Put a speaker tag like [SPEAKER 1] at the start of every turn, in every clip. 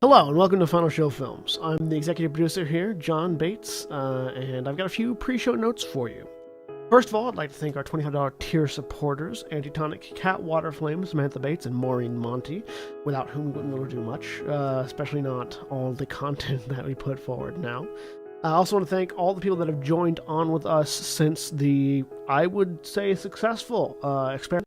[SPEAKER 1] Hello and welcome to Final Show Films. I'm the executive producer here, John Bates, and I've got a few pre-show notes for you. First of all, I'd like to thank our $25 tier supporters, Antitonic, Waterflame, Samantha Bates, and Maureen Montee, without whom we wouldn't be able to do much, especially not all the content that we put forward now. I also want to thank all the people that have joined on with us since the, I would say, successful experiment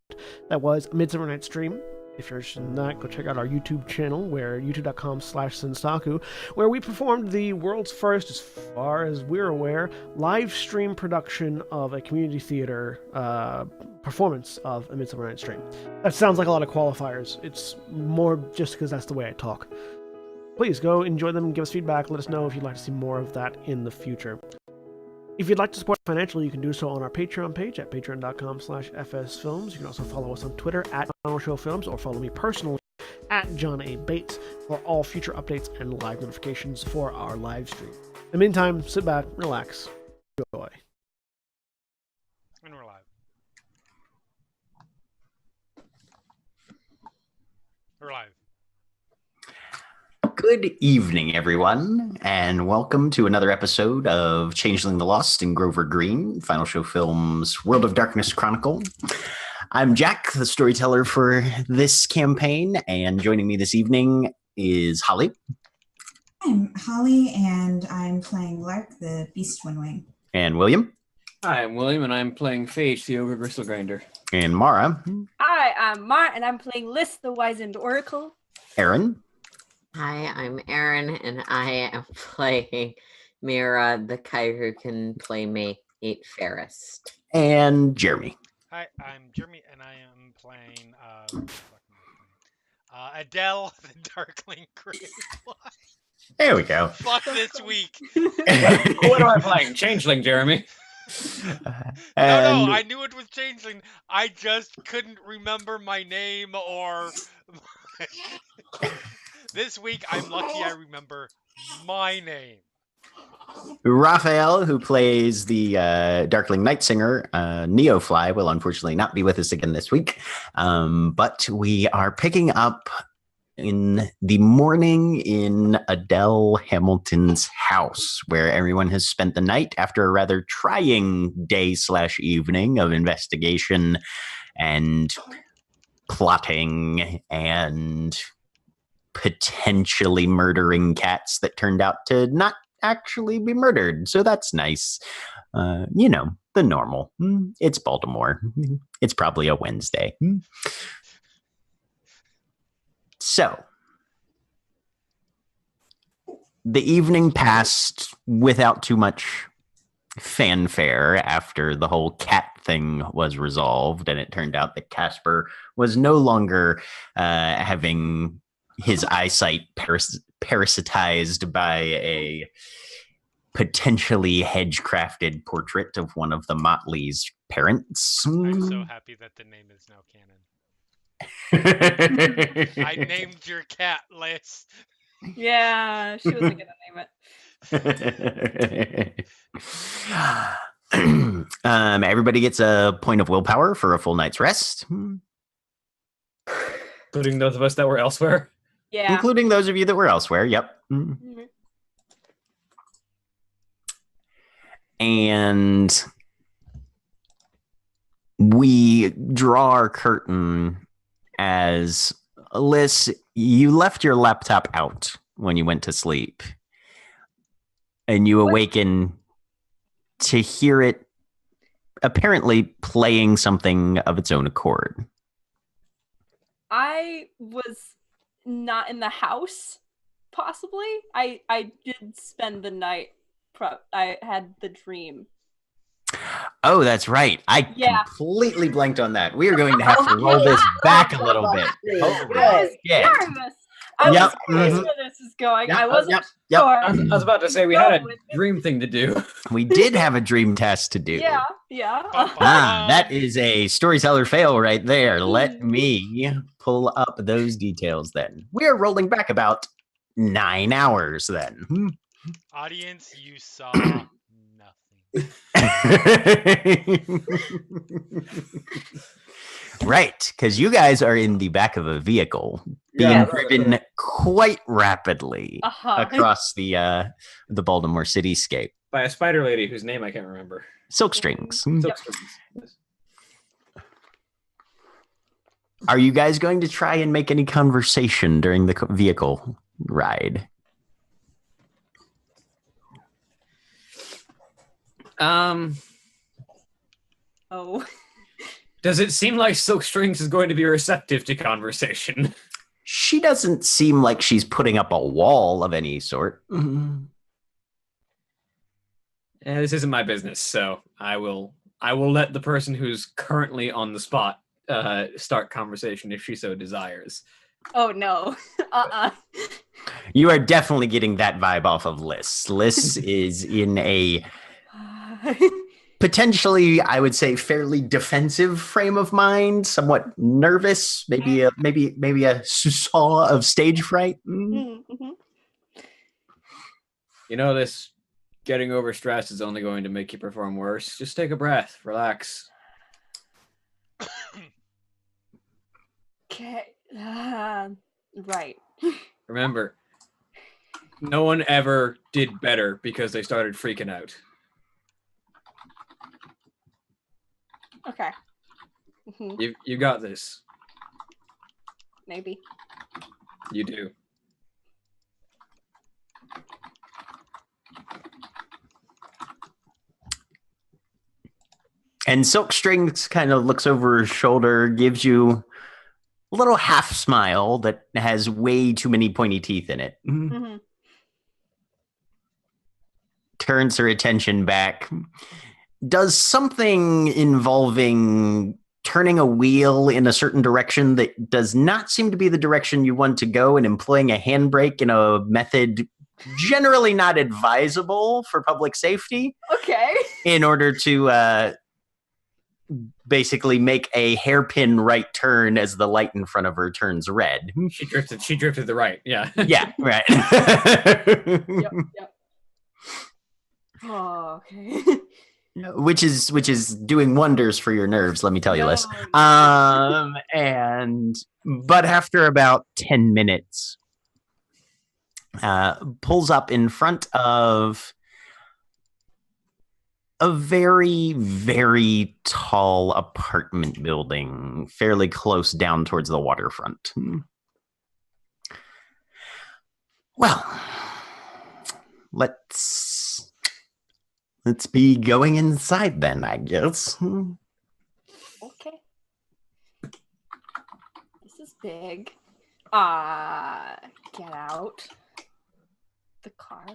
[SPEAKER 1] that was Midsummer Night's Stream. If you're interested in that, go check out our YouTube channel, where youtube.com/Sensaku, where we performed the world's first, as far as we're aware, live stream production of a community theater performance of A Midsummer Night's Dream. That sounds like a lot of qualifiers. It's more just because that's the way I talk. Please go enjoy them and give us feedback. Let us know if you'd like to see more of that in the future. If you'd like to support financially, you can do so on our Patreon page at patreon.com/FSFilms. You can also follow us on Twitter at Final Show Films, or follow me personally at John A. Bates for all future updates and live notifications for our live stream. In the meantime, sit back, relax, enjoy.
[SPEAKER 2] And we're live. We're live.
[SPEAKER 3] Good evening, everyone, and welcome to another episode of Changeling the Lost in Grover Green, Final Show Films World of Darkness Chronicle. I'm Jack, the storyteller for this campaign, and joining me this evening is Holly.
[SPEAKER 4] I'm Holly, and I'm playing Lark, the Beast Windwing.
[SPEAKER 3] And William.
[SPEAKER 5] Hi, I'm William, and I'm playing Phage, the Ogre Gristle Grinder.
[SPEAKER 3] And Mara.
[SPEAKER 6] Hi, I'm Mar, and I'm playing List, the Wizened Oracle.
[SPEAKER 3] Aaron.
[SPEAKER 7] Hi, I'm Erin, and I am playing Mira, the Kai who can play Mate Fairest.
[SPEAKER 3] And Jeremy.
[SPEAKER 2] Hi, I'm Jeremy, and I am playing Adele, the Darkling Grave.
[SPEAKER 3] There we go.
[SPEAKER 2] Fuck this week.
[SPEAKER 5] What am I playing? Changeling, Jeremy.
[SPEAKER 3] And
[SPEAKER 2] No, I knew it was Changeling. I just couldn't remember my name or... This week, I'm lucky I remember my name.
[SPEAKER 3] Raphael, who plays the Darkling Night Singer, Neofly, will unfortunately not be with us again this week. But we are picking up in the morning in Adele Hamilton's house, where everyone has spent the night after a rather trying day/evening of investigation and plotting and potentially murdering cats that turned out to not actually be murdered. So that's nice. You know, the normal. It's Baltimore. It's probably a Wednesday. So the evening passed without too much fanfare after the whole cat thing was resolved, and it turned out that Casper was no longer having his eyesight parasitized by a potentially hedge-crafted portrait of one of the Motley's parents.
[SPEAKER 2] I'm so happy that the name is now canon. I named your cat Liz.
[SPEAKER 6] Yeah, she wasn't gonna name it.
[SPEAKER 3] Everybody gets a point of willpower for a full night's rest.
[SPEAKER 5] Including those of us that were elsewhere.
[SPEAKER 6] Yeah.
[SPEAKER 3] Including those of you that were elsewhere, yep.
[SPEAKER 6] Mm-hmm.
[SPEAKER 3] And we draw our curtain as, Liz, you left your laptop out when you went to sleep. And you awaken to hear it apparently playing something of its own accord.
[SPEAKER 6] I was not in the house, possibly. I did spend the night I had the dream.
[SPEAKER 3] Oh, that's right. I completely blanked on that. We are going to have to roll this back a little bit.
[SPEAKER 6] I was nervous. I was curious where this is going. I wasn't sure.
[SPEAKER 5] I was about to say we had a dream thing to do.
[SPEAKER 3] We did have a dream test to do.
[SPEAKER 6] Yeah.
[SPEAKER 3] That is a storyteller fail right there. Let me pull up those details then. We are rolling back about 9 hours then.
[SPEAKER 2] Audience, you saw nothing.
[SPEAKER 3] Right, because you guys are in the back of a vehicle being driven quite rapidly
[SPEAKER 6] Uh-huh.
[SPEAKER 3] across the Baltimore cityscape.
[SPEAKER 5] By a spider lady whose name I can't remember.
[SPEAKER 3] Silk strings.
[SPEAKER 5] Silk strings. Yes.
[SPEAKER 3] Are you guys going to try and make any conversation during the vehicle ride?
[SPEAKER 6] Oh.
[SPEAKER 5] Does it seem like Silk Strings is going to be receptive to conversation?
[SPEAKER 3] She doesn't seem like she's putting up a wall of any sort.
[SPEAKER 5] This isn't my business, so I will let the person who's currently on the spot start conversation if she so desires.
[SPEAKER 6] Oh no.
[SPEAKER 3] You are definitely getting that vibe off of Liz. Liz is in a potentially, I would say, fairly defensive frame of mind, somewhat nervous, maybe a saw of stage fright.
[SPEAKER 6] Mm-hmm.
[SPEAKER 5] You know, this getting over stress is only going to make you perform worse. Just take a breath, relax.
[SPEAKER 6] Okay. Right.
[SPEAKER 5] Remember, no one ever did better because they started freaking out.
[SPEAKER 6] Okay.
[SPEAKER 5] You got this.
[SPEAKER 6] Maybe.
[SPEAKER 5] You do.
[SPEAKER 3] And Silk Strings kind of looks over her shoulder, gives you a little half smile that has way too many pointy teeth in it.
[SPEAKER 6] Mm-hmm.
[SPEAKER 3] Turns her attention back. Does something involving turning a wheel in a certain direction that does not seem to be the direction you want to go and employing a handbrake in a method generally not advisable for public safety.
[SPEAKER 6] Okay.
[SPEAKER 3] In order to basically make a hairpin right turn as the light in front of her turns red.
[SPEAKER 5] She drifted to the right. Yeah.
[SPEAKER 3] Yeah, right.
[SPEAKER 6] Yep. Oh, okay.
[SPEAKER 3] Which is doing wonders for your nerves, let me tell you, Liz.
[SPEAKER 6] No.
[SPEAKER 3] But after about 10 minutes, pulls up in front of a very, very tall apartment building, fairly close down towards the waterfront. Well, let's be going inside then, I guess.
[SPEAKER 6] Okay. This is big. Get out the car.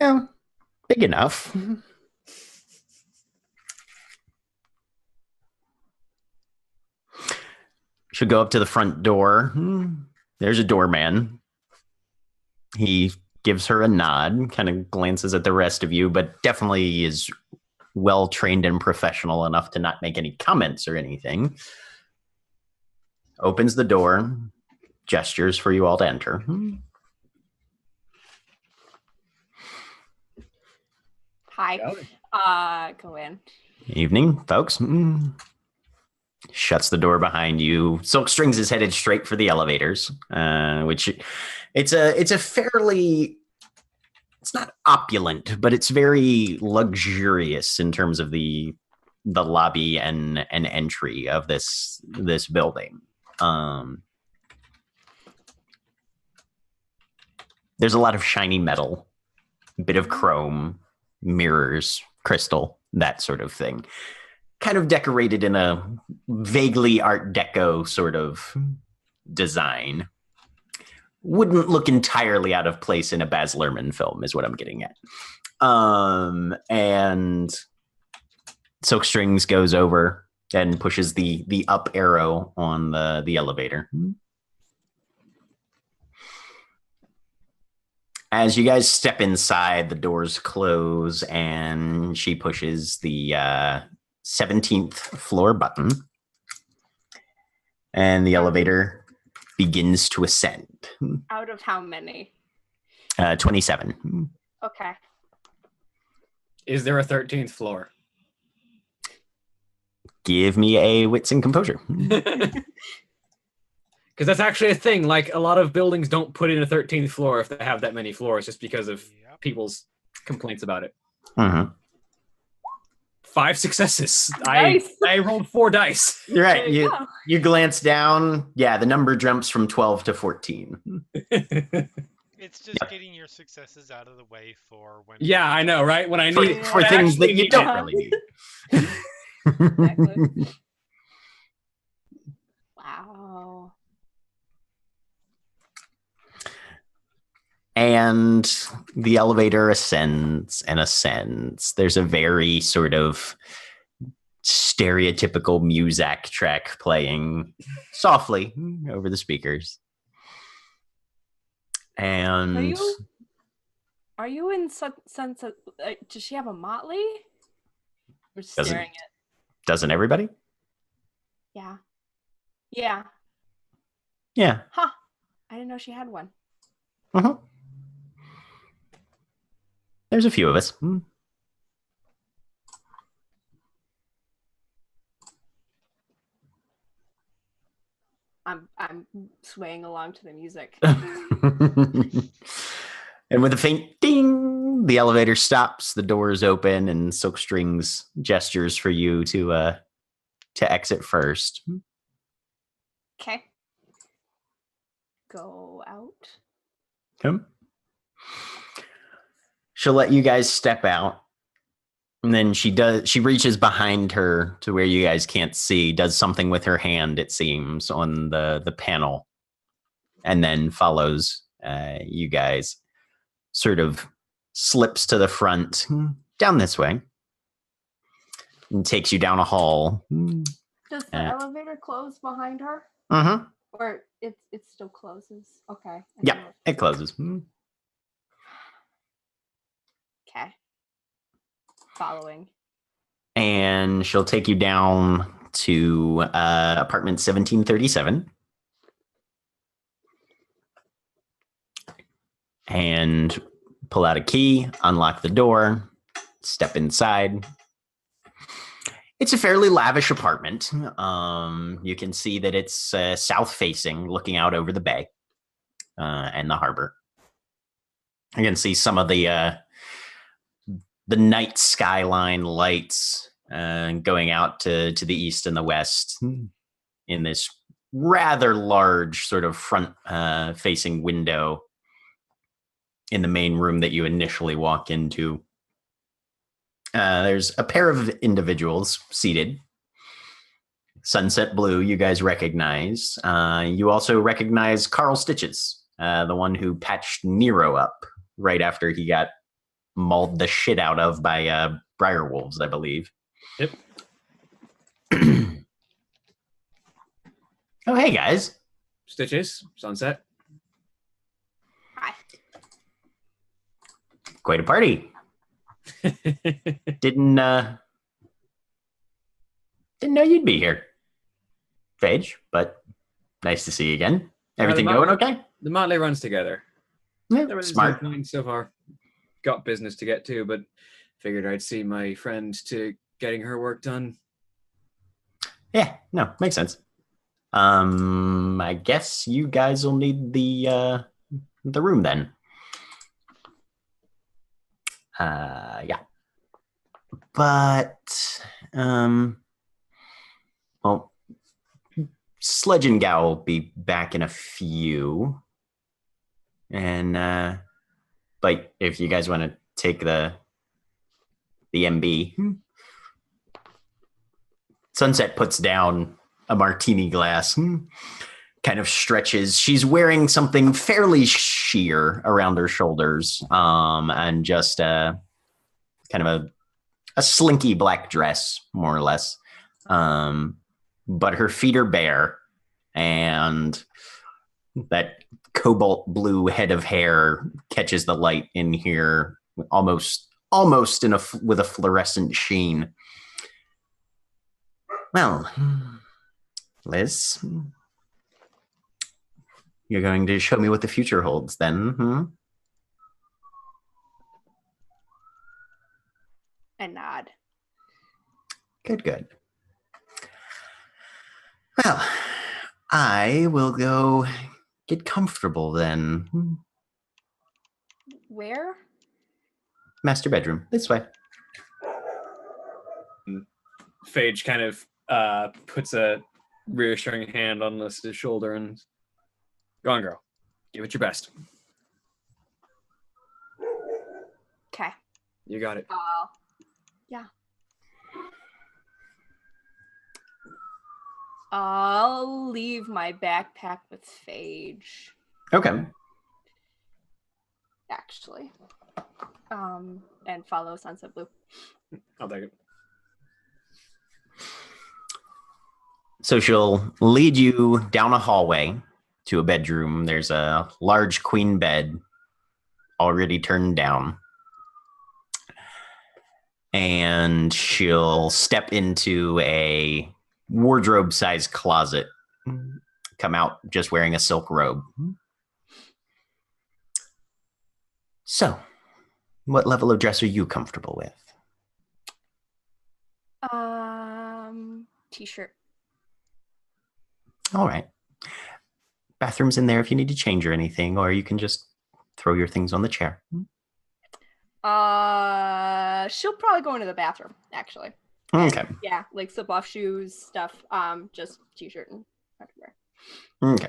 [SPEAKER 3] Yeah, big enough. Should go up to the front door. There's a doorman. He gives her a nod, kind of glances at the rest of you, but definitely is well trained and professional enough to not make any comments or anything. Opens the door, gestures for you all to enter.
[SPEAKER 6] Hi. Go in.
[SPEAKER 3] Evening, folks. Shuts the door behind you. Silk Strings is headed straight for the elevators, which it's a fairly, it's not opulent, but it's very luxurious in terms of the lobby and entry of this building. There's a lot of shiny metal, a bit of chrome, mirrors, crystal, that sort of thing. Kind of decorated in a vaguely Art Deco sort of design. Wouldn't look entirely out of place in a Baz Luhrmann film, is what I'm getting at. And Silk Strings goes over and pushes the up arrow on the elevator. As you guys step inside, the doors close, and she pushes the 17th floor button, and the elevator begins to ascend.
[SPEAKER 6] Out of how many?
[SPEAKER 3] 27.
[SPEAKER 6] Okay.
[SPEAKER 5] Is there a 13th floor?
[SPEAKER 3] Give me a wits and composure.
[SPEAKER 5] Because that's actually a thing. Like, a lot of buildings don't put in a 13th floor if they have that many floors, just because of people's complaints about it.
[SPEAKER 3] Mm-hmm.
[SPEAKER 5] 5 successes.
[SPEAKER 6] Nice.
[SPEAKER 5] I rolled 4 dice.
[SPEAKER 3] You're right.
[SPEAKER 6] There you go.
[SPEAKER 3] You glance down. Yeah, the number jumps from 12 to 14.
[SPEAKER 2] It's just getting your successes out of the way for when.
[SPEAKER 5] Yeah, I know, right? When I need
[SPEAKER 3] For
[SPEAKER 5] I
[SPEAKER 3] things that
[SPEAKER 5] actually
[SPEAKER 3] you
[SPEAKER 5] need
[SPEAKER 3] don't
[SPEAKER 5] it.
[SPEAKER 3] really need.
[SPEAKER 6] Exactly. Wow.
[SPEAKER 3] And the elevator ascends and ascends. There's a very sort of stereotypical muzak track playing softly over the speakers. And
[SPEAKER 6] Are you in Sunset? Does she have a motley? We're just
[SPEAKER 3] Doesn't-
[SPEAKER 6] staring at.
[SPEAKER 3] doesn't everybody?
[SPEAKER 6] Yeah. Yeah.
[SPEAKER 3] Yeah.
[SPEAKER 6] Huh. I didn't know she had one.
[SPEAKER 3] Uh-huh. There's a few of us.
[SPEAKER 6] I'm swaying along to the music.
[SPEAKER 3] And with a faint ding, the elevator stops, the doors open, and Silkstrings gestures for you to exit first.
[SPEAKER 6] Okay. Go out.
[SPEAKER 3] Come. She'll let you guys step out. And then she reaches behind her to where you guys can't see, does something with her hand, it seems, on the panel, and then follows you guys. Sort of slips to the front, down this way, and takes you down a hall.
[SPEAKER 6] Does the elevator close behind her?
[SPEAKER 3] Uh-huh.
[SPEAKER 6] Or it still closes? Okay.
[SPEAKER 3] Yeah, it closes.
[SPEAKER 6] Okay. Following.
[SPEAKER 3] And she'll take you down to apartment 1737. And pull out a key, unlock the door, step inside. It's a fairly lavish apartment. You can see that it's south-facing, looking out over the bay and the harbor. You can see some of the night skyline lights going out to the east and the west in this rather large sort of front-facing window in the main room that you initially walk into. There's a pair of individuals seated. Sunset Blue, you guys recognize. You also recognize Carl Stitches, the one who patched Nero up right after he got mauled the shit out of by briar wolves, I believe.
[SPEAKER 5] Yep.
[SPEAKER 3] Oh, hey, guys.
[SPEAKER 5] Stitches, Sunset.
[SPEAKER 6] Hi.
[SPEAKER 3] Quite a party. Didn't know you'd be here, Phage, but nice to see you again. Everything going okay?
[SPEAKER 5] The Motley runs together.
[SPEAKER 3] Yeah,
[SPEAKER 5] Everything's
[SPEAKER 3] smart.
[SPEAKER 5] fine so far. Got business to get to, but figured I'd see my friend to getting her work done.
[SPEAKER 3] Yeah, no, makes sense. I guess you guys will need the room then. Yeah. But well, Sledge and Gow will be back in a few. And but if you guys want to take the MB. Sunset puts down a martini glass, kind of stretches. She's wearing something fairly sheer around her shoulders, and just kind of a slinky black dress, more or less. But her feet are bare, and that cobalt blue head of hair catches the light in here, almost with a fluorescent sheen. Well, Liz, you're going to show me what the future holds then,
[SPEAKER 6] I nod.
[SPEAKER 3] Good. Well, I will go get comfortable then.
[SPEAKER 6] Where?
[SPEAKER 3] Master bedroom. This way.
[SPEAKER 5] Phage kind of puts a reassuring hand on Lissa's shoulder and, go on, girl. Give it your best.
[SPEAKER 6] Okay.
[SPEAKER 5] You got it.
[SPEAKER 6] Yeah. I'll leave my backpack with Phage,
[SPEAKER 3] Okay.
[SPEAKER 6] actually. And follow Sunset Blue.
[SPEAKER 5] I'll take it.
[SPEAKER 3] So she'll lead you down a hallway to a bedroom. There's a large queen bed already turned down. And she'll step into a wardrobe-sized closet. Come out just wearing a silk robe. So, what level of dress are you comfortable with?
[SPEAKER 6] T-shirt.
[SPEAKER 3] All right. Bathroom's in there if you need to change or anything, or you can just throw your things on the chair.
[SPEAKER 6] She'll probably go into the bathroom, actually.
[SPEAKER 3] Okay.
[SPEAKER 6] Yeah, like slip off shoes, stuff. Just T-shirt and underwear.
[SPEAKER 3] Okay.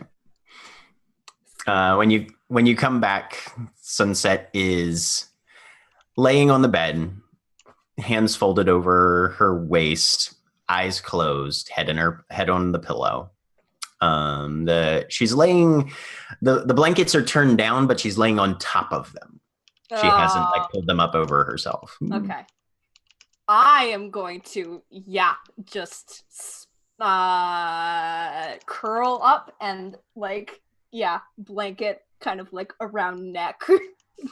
[SPEAKER 3] When you come back, Sunset is laying on the bed, hands folded over her waist, eyes closed, head on the pillow. She's laying the blankets are turned down, but she's laying on top of them. She hasn't pulled them up over herself.
[SPEAKER 6] Okay. I am going to just curl up and blanket kind of like around neck.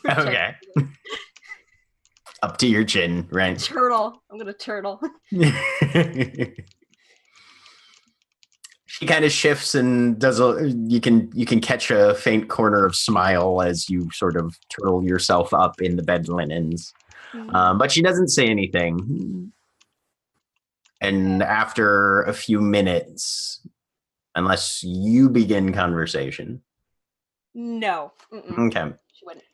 [SPEAKER 3] Okay. Up to your chin, right?
[SPEAKER 6] Turtle. I'm gonna turtle.
[SPEAKER 3] She kind of shifts and does you can catch a faint corner of smile as you sort of turtle yourself up in the bed linens. But she doesn't say anything. And after a few minutes, unless you begin conversation.
[SPEAKER 6] No.
[SPEAKER 3] Okay.
[SPEAKER 6] She wouldn't.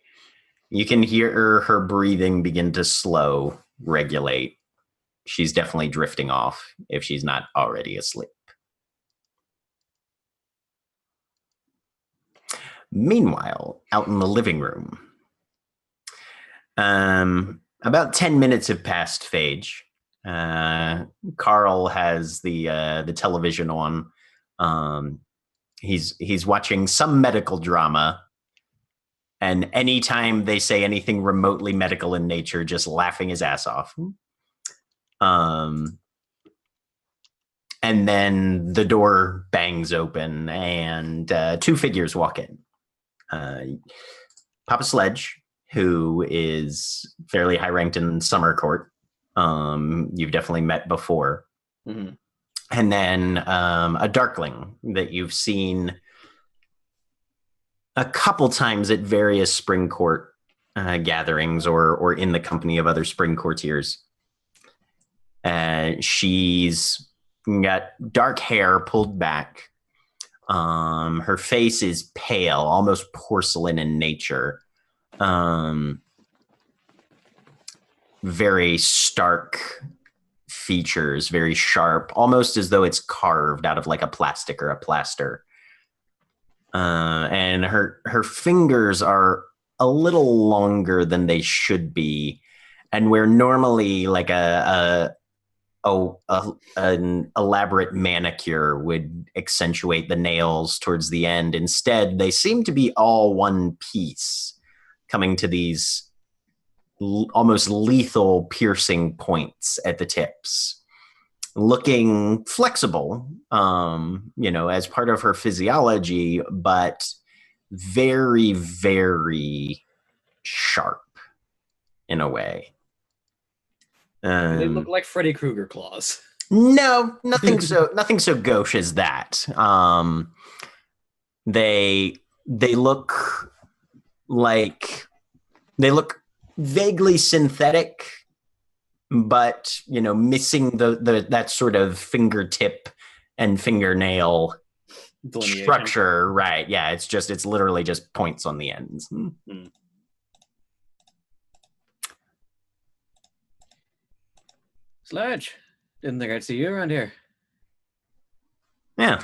[SPEAKER 3] You can hear her breathing begin to slow, regulate. She's definitely drifting off if she's not already asleep. Meanwhile, out in the living room, about 10 minutes have passed, Phage. Carl has the television on. He's watching some medical drama, and anytime they say anything remotely medical in nature, just laughing his ass off. And then the door bangs open, and two figures walk in. Papa Sledge, who is fairly high ranked in Summer Court. You've definitely met before.
[SPEAKER 5] Mm-hmm.
[SPEAKER 3] And then a Darkling that you've seen a couple times at various Spring Court gatherings or in the company of other Spring Courtiers. She's got dark hair pulled back. Her face is pale, almost porcelain in nature. Very stark features, very sharp, almost as though it's carved out of like a plastic or a plaster. And her fingers are a little longer than they should be, and where normally like an elaborate manicure would accentuate the nails towards the end. Instead, they seem to be all one piece, coming to these almost lethal piercing points at the tips, looking flexible, as part of her physiology, but very, very sharp in a way.
[SPEAKER 5] They look like Freddy Krueger claws.
[SPEAKER 3] No, nothing so gauche as that. They look vaguely synthetic, but missing the that sort of fingertip and fingernail
[SPEAKER 5] delineation.
[SPEAKER 3] structure, right? Yeah, it's literally just points on the ends.
[SPEAKER 5] Sledge, didn't think I'd see you around here.
[SPEAKER 3] Yeah.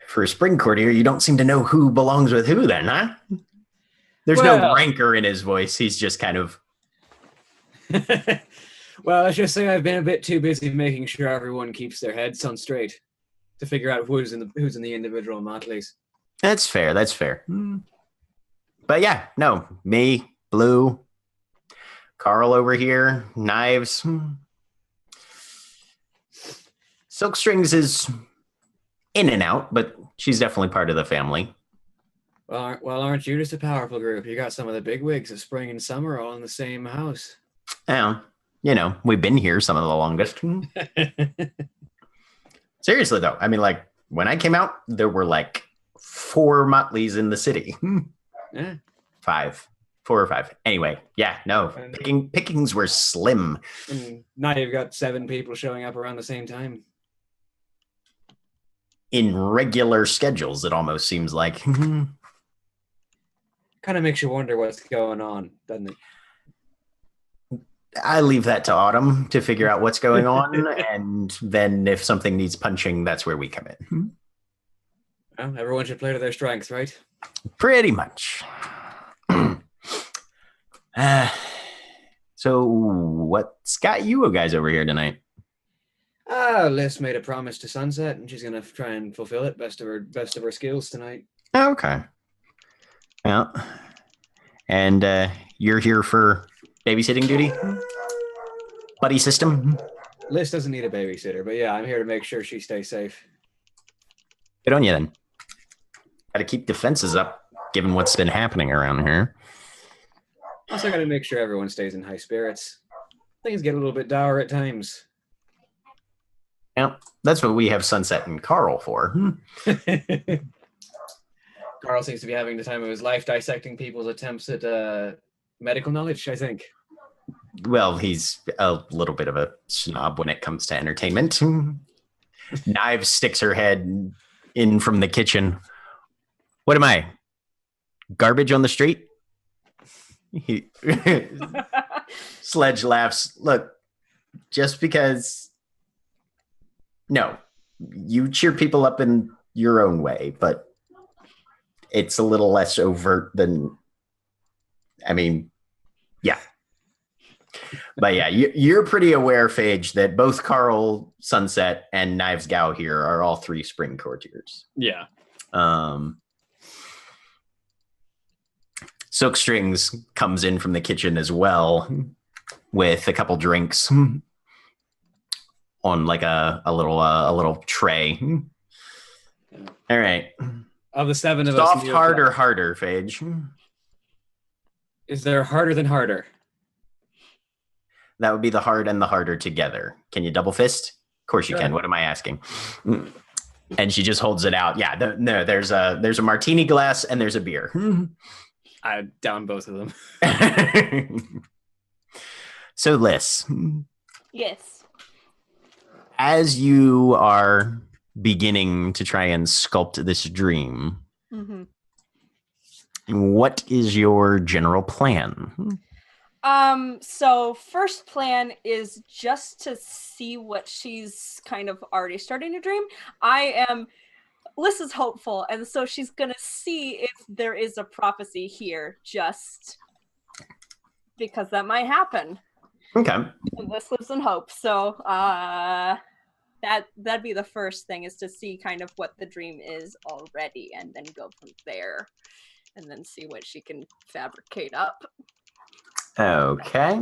[SPEAKER 3] For a spring courtier, you don't seem to know who belongs with who then, huh? There's no
[SPEAKER 5] Well-
[SPEAKER 3] rancor in his voice. He's just kind of...
[SPEAKER 5] Well, let's just say I've been a bit too busy making sure everyone keeps their heads on straight to figure out who's in the individual motleys.
[SPEAKER 3] That's fair. That's fair. But yeah, no, me, Blue, Carl over here, Knives. Silk Strings is in and out, but she's definitely part of the family.
[SPEAKER 5] Well, aren't you just a powerful group? You got some of the big wigs of spring and summer all in the same house.
[SPEAKER 3] Yeah, you know, we've been here some of the longest. Seriously, though, I mean, like, when I came out, there were like 4 motleys in the city.
[SPEAKER 5] Yeah.
[SPEAKER 3] 5. 4 or 5. Anyway, yeah, no, pickings were slim.
[SPEAKER 5] And now you've got 7 people showing up around the same time.
[SPEAKER 3] In regular schedules, it almost seems like.
[SPEAKER 5] Kind of makes you wonder what's going on, doesn't it?
[SPEAKER 3] I leave that to Autumn to figure out what's going on, and then if something needs punching, that's where we come in.
[SPEAKER 5] Well, everyone should play to their strengths, right?
[SPEAKER 3] Pretty much. So, what's got you guys over here tonight?
[SPEAKER 5] Liz made a promise to Sunset, and she's gonna try and fulfill it best of her skills tonight.
[SPEAKER 3] Okay. Yeah. And you're here for babysitting duty? Buddy system?
[SPEAKER 5] Liz doesn't need a babysitter, but yeah, I'm here to make sure she stays safe.
[SPEAKER 3] Good on you then. Gotta keep defenses up, given what's been happening around here.
[SPEAKER 5] Also, got to make sure everyone stays in high spirits. Things get a little bit dour at times.
[SPEAKER 3] Yeah, that's what we have Sunset and Carl for.
[SPEAKER 5] Carl seems to be having the time of his life dissecting people's attempts at medical knowledge, I think.
[SPEAKER 3] Well, he's a little bit of a snob when it comes to entertainment. Knives sticks her head in from the kitchen. What am I? Garbage on the street? Sledge laughs. Look, just because... No, you cheer people up in your own way, but it's a little less overt than... I mean, yeah. But yeah, you're pretty aware, Phage, that both Carl, Sunset, and Knives Gow here are all 3 spring courtiers.
[SPEAKER 5] Yeah.
[SPEAKER 3] Silk Strings comes in from the kitchen as well with a couple drinks on like a little tray. All right.
[SPEAKER 5] Of the 7 of
[SPEAKER 3] Soft,
[SPEAKER 5] us,
[SPEAKER 3] hard, or harder, Phage?
[SPEAKER 5] Is there harder than harder?
[SPEAKER 3] That would be the hard and the harder together. Can you double fist? Of course you can. What am I asking? And she just holds it out. Yeah, there's a martini glass and there's a beer.
[SPEAKER 5] I down both of them.
[SPEAKER 3] So, Liz.
[SPEAKER 6] Yes.
[SPEAKER 3] As you are beginning to try and sculpt this dream, what is your general plan?
[SPEAKER 6] So first plan is just to see what she's kind of already starting to dream. Liz is hopeful, and so she's gonna see if there is a prophecy here, just because that might happen.
[SPEAKER 3] Okay.
[SPEAKER 6] Liz lives in hope, so that'd be the first thing, is to see kind of what the dream is already, and then go from there, and then see what she can fabricate up.
[SPEAKER 3] Okay.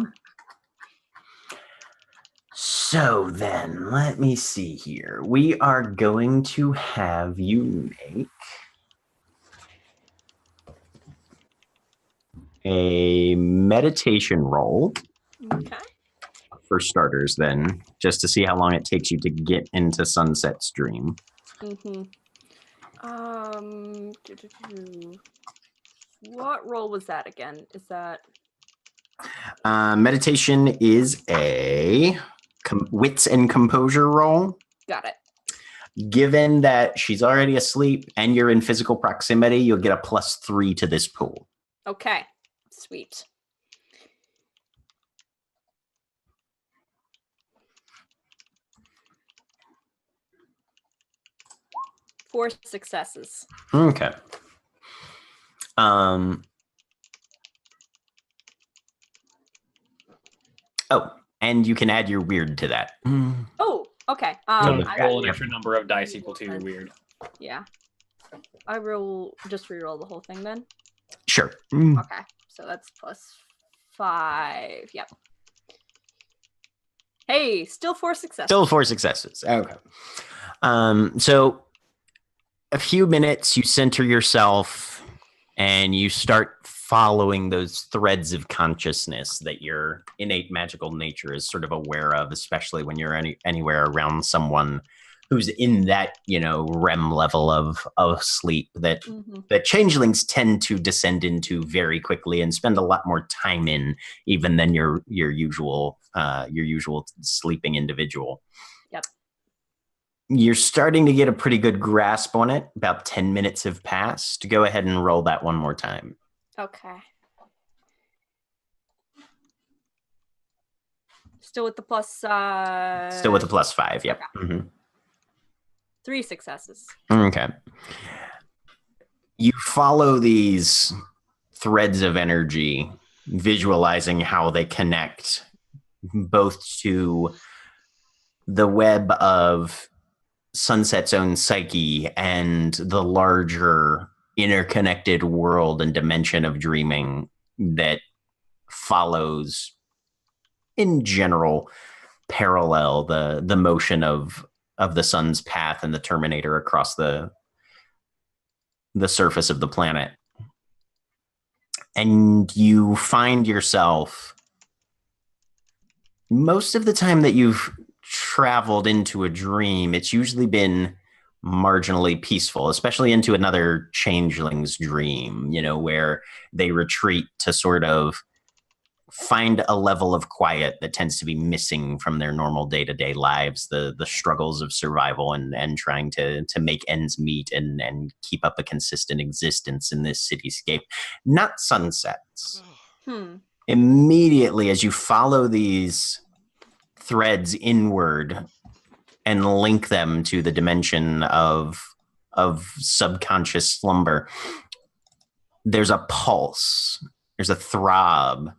[SPEAKER 3] So then, let me see here. We are going to have you make a meditation roll.
[SPEAKER 6] Okay.
[SPEAKER 3] For starters, then, just to see how long it takes you to get into Sunset's dream.
[SPEAKER 6] What roll was that again? Is that...
[SPEAKER 3] Meditation is a wits and composure roll.
[SPEAKER 6] Got it.
[SPEAKER 3] Given that she's already asleep and you're in physical proximity, you'll get a +3 to this pool.
[SPEAKER 6] Okay, sweet. Four successes.
[SPEAKER 3] Okay. Oh, and you can add your weird to that.
[SPEAKER 6] Oh, okay.
[SPEAKER 5] So
[SPEAKER 6] I
[SPEAKER 5] roll
[SPEAKER 6] will-
[SPEAKER 5] an extra number of dice equal to your weird.
[SPEAKER 6] Yeah. I will just re-roll the whole thing then.
[SPEAKER 3] Sure.
[SPEAKER 6] Okay, so that's +5. Yep. Hey, still 4 successes.
[SPEAKER 3] Still 4 successes. Okay. So a few minutes, you center yourself and you start following those threads of consciousness that your innate magical nature is sort of aware of, especially when you're anywhere around someone who's in that, REM level of sleep that that changelings tend to descend into very quickly and spend a lot more time in even than your usual sleeping individual.
[SPEAKER 6] Yep.
[SPEAKER 3] You're starting to get a pretty good grasp on it. About 10 minutes have passed. Go ahead and roll that one more time.
[SPEAKER 6] Okay. Still with the plus.
[SPEAKER 3] Still with the +5. Yep.
[SPEAKER 6] Okay. 3 successes.
[SPEAKER 3] Okay. You follow these threads of energy, visualizing how they connect both to the web of Sunset's own psyche and the larger interconnected world and dimension of dreaming that follows, in general, parallel the motion of the sun's path and the terminator across the surface of the planet. And you find yourself, most of the time that you've traveled into a dream, it's usually been marginally peaceful, especially into another changeling's dream, where they retreat to sort of find a level of quiet that tends to be missing from their normal day-to-day lives, the struggles of survival and trying to make ends meet and keep up a consistent existence in this cityscape. Not Sunsets. Immediately, as you follow these threads inward and link them to the dimension of subconscious slumber, there's a pulse, there's a throb,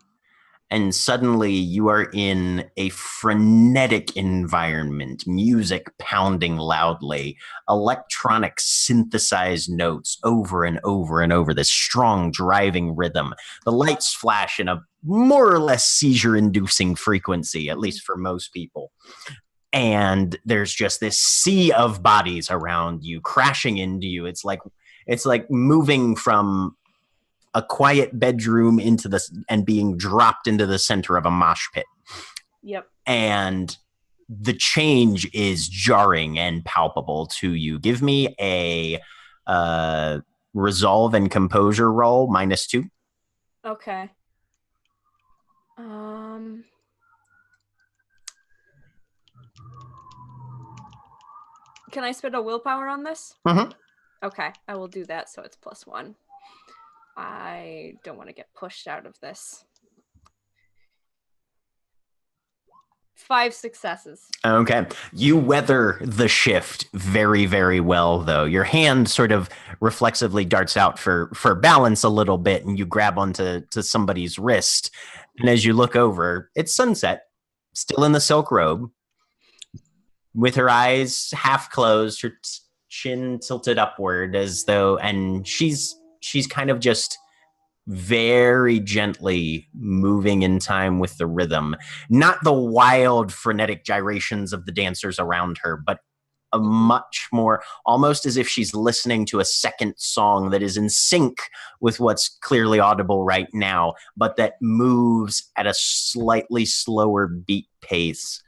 [SPEAKER 3] and suddenly you are in a frenetic environment, music pounding loudly, electronic synthesized notes over and over and over, this strong driving rhythm. The lights flash in a more or less seizure-inducing frequency, at least for most people. And there's just this sea of bodies around you, crashing into you. It's like moving from a quiet bedroom into this and being dropped into the center of a mosh pit.
[SPEAKER 6] Yep.
[SPEAKER 3] And the change is jarring and palpable to you. Give me a resolve and composure roll, -2.
[SPEAKER 6] Okay. Can I spend a willpower on this? Okay, I will do that so it's +1. I don't want to get pushed out of this. 5 successes.
[SPEAKER 3] Okay. You weather the shift very, very well, though. Your hand sort of reflexively darts out for balance a little bit, and you grab onto somebody's wrist. And as you look over, it's Sunset, still in the silk robe, with her eyes half closed, her chin tilted upward as though, and she's kind of just very gently moving in time with the rhythm, not the wild frenetic gyrations of the dancers around her, but a much more, almost as if she's listening to a second song that is in sync with what's clearly audible right now, but that moves at a slightly slower beat pace.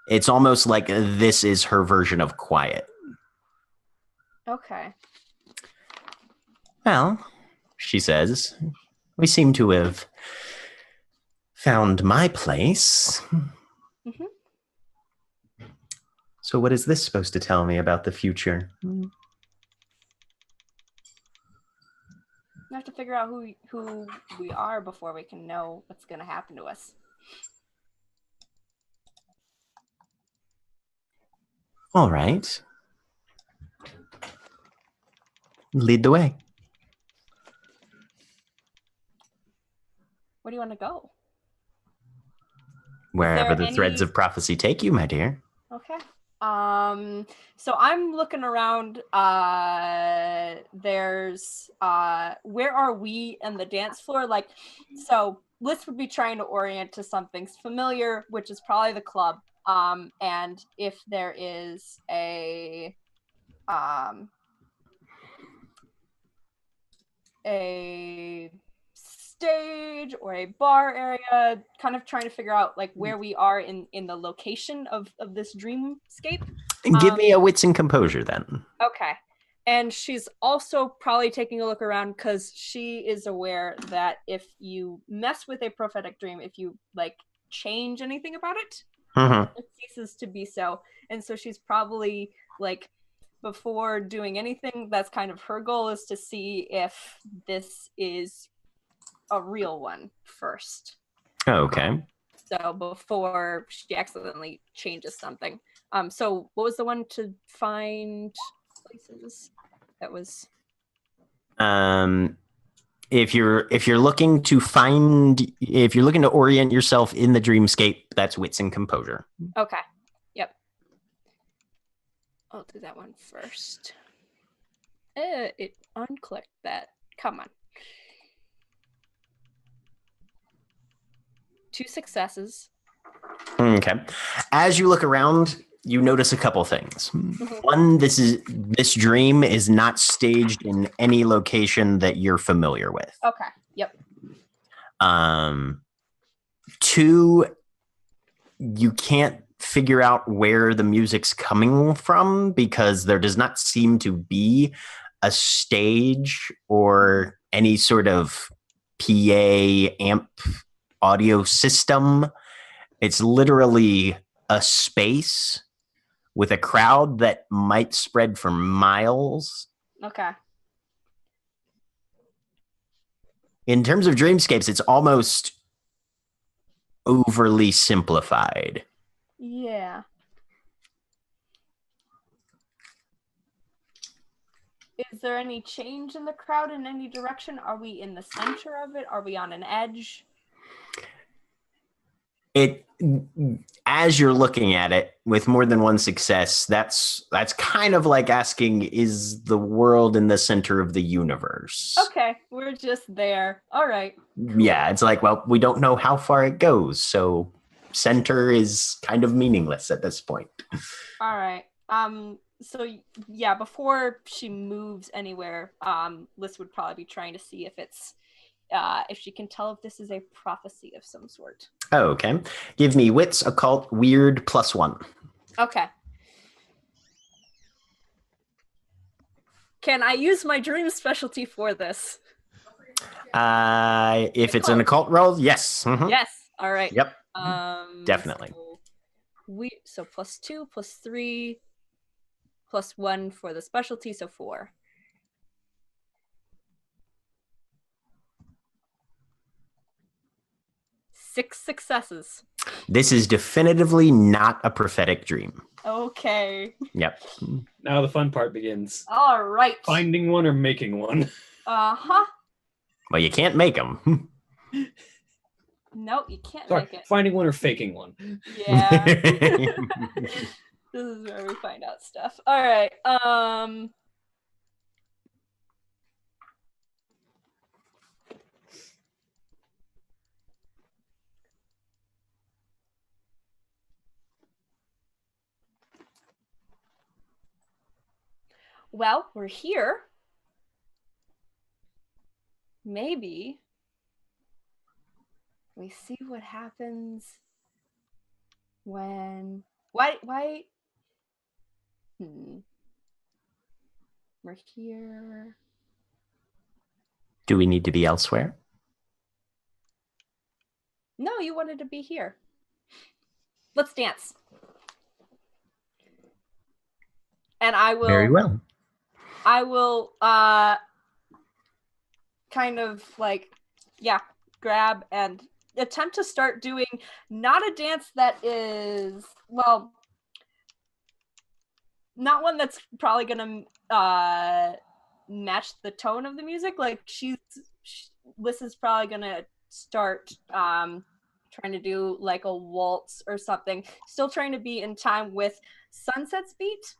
[SPEAKER 3] It's almost like this is her version of quiet.
[SPEAKER 6] Okay.
[SPEAKER 3] Well, she says, we seem to have found my place. So what is this supposed to tell me about the future?
[SPEAKER 6] We have to figure out who we are before we can know what's going to happen to us.
[SPEAKER 3] All right. Lead the way.
[SPEAKER 6] Where do you want to go?
[SPEAKER 3] Wherever
[SPEAKER 6] there
[SPEAKER 3] the threads
[SPEAKER 6] any-
[SPEAKER 3] of prophecy take you, my dear.
[SPEAKER 6] Okay. So I'm looking around. There's where are we in the dance floor? Like, so Liz would be trying to orient to something familiar, which is probably the club. And if there is a stage or a bar area, kind of trying to figure out like where we are in the location of this dreamscape.
[SPEAKER 3] Give me a wits and composure then.
[SPEAKER 6] Okay. And she's also probably taking a look around because she is aware that if you mess with a prophetic dream, if you like change anything about it, it ceases to be so. And so she's probably like, before doing anything, that's kind of her goal, is to see if this is a real one first.
[SPEAKER 3] Okay.
[SPEAKER 6] So before she accidentally changes something. So what was the one to find places? That was
[SPEAKER 3] if you're looking to orient yourself in the dreamscape, that's wits and composure.
[SPEAKER 6] okay. Yep. I'll do that one first. It unclicked that. Come on. 2 successes.
[SPEAKER 3] Okay. As you look around, you notice a couple things. One, this dream is not staged in any location that you're familiar with.
[SPEAKER 6] Okay. Yep.
[SPEAKER 3] 2, you can't figure out where the music's coming from because there does not seem to be a stage or any sort of PA amp audio system. It's literally a space with a crowd that might spread for miles.
[SPEAKER 6] Okay.
[SPEAKER 3] In terms of dreamscapes, it's almost overly simplified.
[SPEAKER 6] Yeah. Is there any change in the crowd in any direction? Are we in the center of it? Are we on an edge?
[SPEAKER 3] As you're looking at it with more than one success, that's kind of like asking, is the world in the center of the universe?
[SPEAKER 6] Okay, we're just there. All right. Cool.
[SPEAKER 3] Yeah, it's like, well, we don't know how far it goes, so center is kind of meaningless at this point.
[SPEAKER 6] All right. So yeah, before she moves anywhere, Liz would probably be trying to see if it's if she can tell if this is a prophecy of some sort.
[SPEAKER 3] Oh, okay. Give me wits, occult, weird, +1.
[SPEAKER 6] Okay. Can I use my dream specialty for this?
[SPEAKER 3] If it's an occult roll, yes. Mm-hmm.
[SPEAKER 6] Yes. All right.
[SPEAKER 3] Yep. Definitely.
[SPEAKER 6] So +2, +3, +1 for the specialty, so 4. Six successes.
[SPEAKER 3] This is definitively not a prophetic dream.
[SPEAKER 6] Okay.
[SPEAKER 3] Yep.
[SPEAKER 5] Now the fun part begins.
[SPEAKER 6] All right.
[SPEAKER 5] Finding one or making one.
[SPEAKER 6] Uh-huh.
[SPEAKER 3] Well, you can't make them.
[SPEAKER 6] Nope, you can't
[SPEAKER 5] Sorry,
[SPEAKER 6] make it.
[SPEAKER 5] finding one or faking one.
[SPEAKER 6] Yeah. This is where we find out stuff. All right. Well, we're here. Maybe we see what happens when why we're here.
[SPEAKER 3] Do we need to be elsewhere?
[SPEAKER 6] No, you wanted to be here. Let's dance. And I will
[SPEAKER 3] Very well.
[SPEAKER 6] I will kind of like, grab and attempt to start doing not a dance that is, well, not one that's probably gonna match the tone of the music. Like Liz is probably gonna start trying to do like a waltz or something, still trying to be in time with Sunset's beat,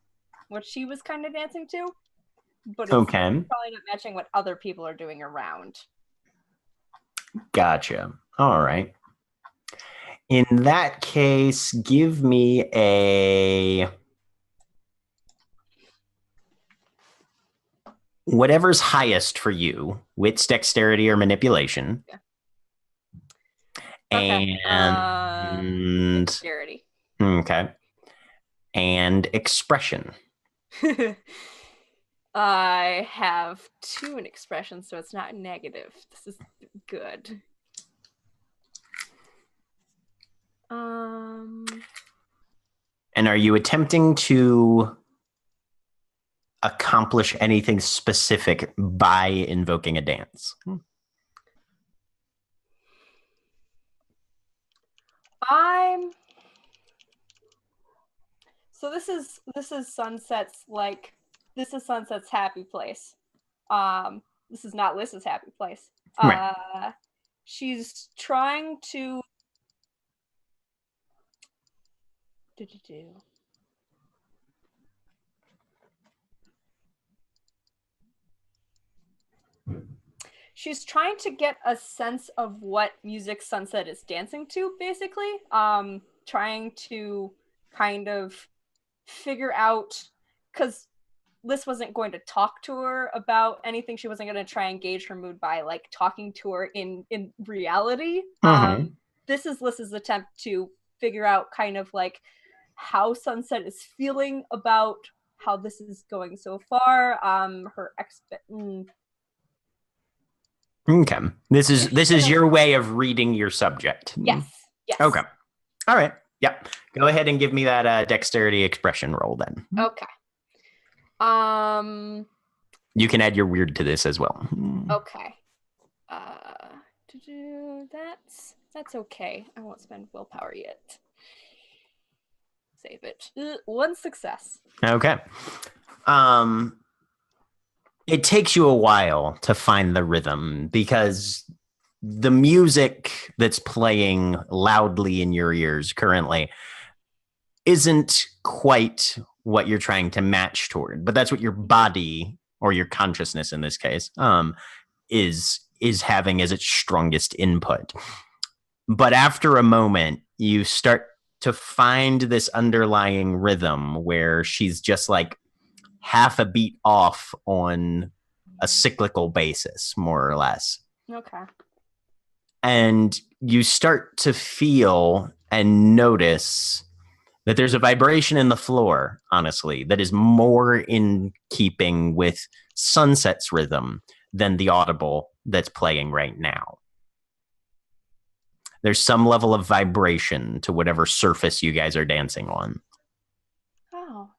[SPEAKER 6] what she was kind of dancing to, but it's
[SPEAKER 3] Okay.
[SPEAKER 6] probably not matching what other people are doing around.
[SPEAKER 3] Gotcha. All right. In that case, give me a whatever's highest for you, wits, dexterity, or manipulation.
[SPEAKER 6] Yeah. Okay.
[SPEAKER 3] And
[SPEAKER 6] Dexterity.
[SPEAKER 3] okay. And expression.
[SPEAKER 6] I have 2 in expression, so it's not negative. This is good.
[SPEAKER 3] And are you attempting to accomplish anything specific by invoking a dance?
[SPEAKER 6] So this is Sunset's happy place. This is not Liz's happy place.
[SPEAKER 3] Right.
[SPEAKER 6] She's trying to She's trying to get a sense of what music Sunset is dancing to, basically. Trying to kind of figure out, because Liz wasn't going to talk to her about anything. She wasn't going to try and gauge her mood by like talking to her in reality. This is Liz's attempt to figure out kind of like how Sunset is feeling about how this is going so far.
[SPEAKER 3] Okay. This is your way of reading your subject.
[SPEAKER 6] Yes.
[SPEAKER 3] Okay. All right. Yep. Go ahead and give me that dexterity expression roll then.
[SPEAKER 6] Okay.
[SPEAKER 3] You can add your weird to this as well.
[SPEAKER 6] Okay. That's okay. I won't spend willpower yet. Save it. 1 success.
[SPEAKER 3] Okay. It takes you a while to find the rhythm because the music that's playing loudly in your ears currently isn't quite what you're trying to match toward, but that's what your body, or your consciousness in this case, is having as its strongest input. But after a moment, you start to find this underlying rhythm where she's just like half a beat off on a cyclical basis, more or less.
[SPEAKER 6] Okay.
[SPEAKER 3] And you start to feel and notice that there's a vibration in the floor, honestly, that is more in keeping with Sunset's rhythm than the audible that's playing right now. There's some level of vibration to whatever surface you guys are dancing on.
[SPEAKER 6] Oh.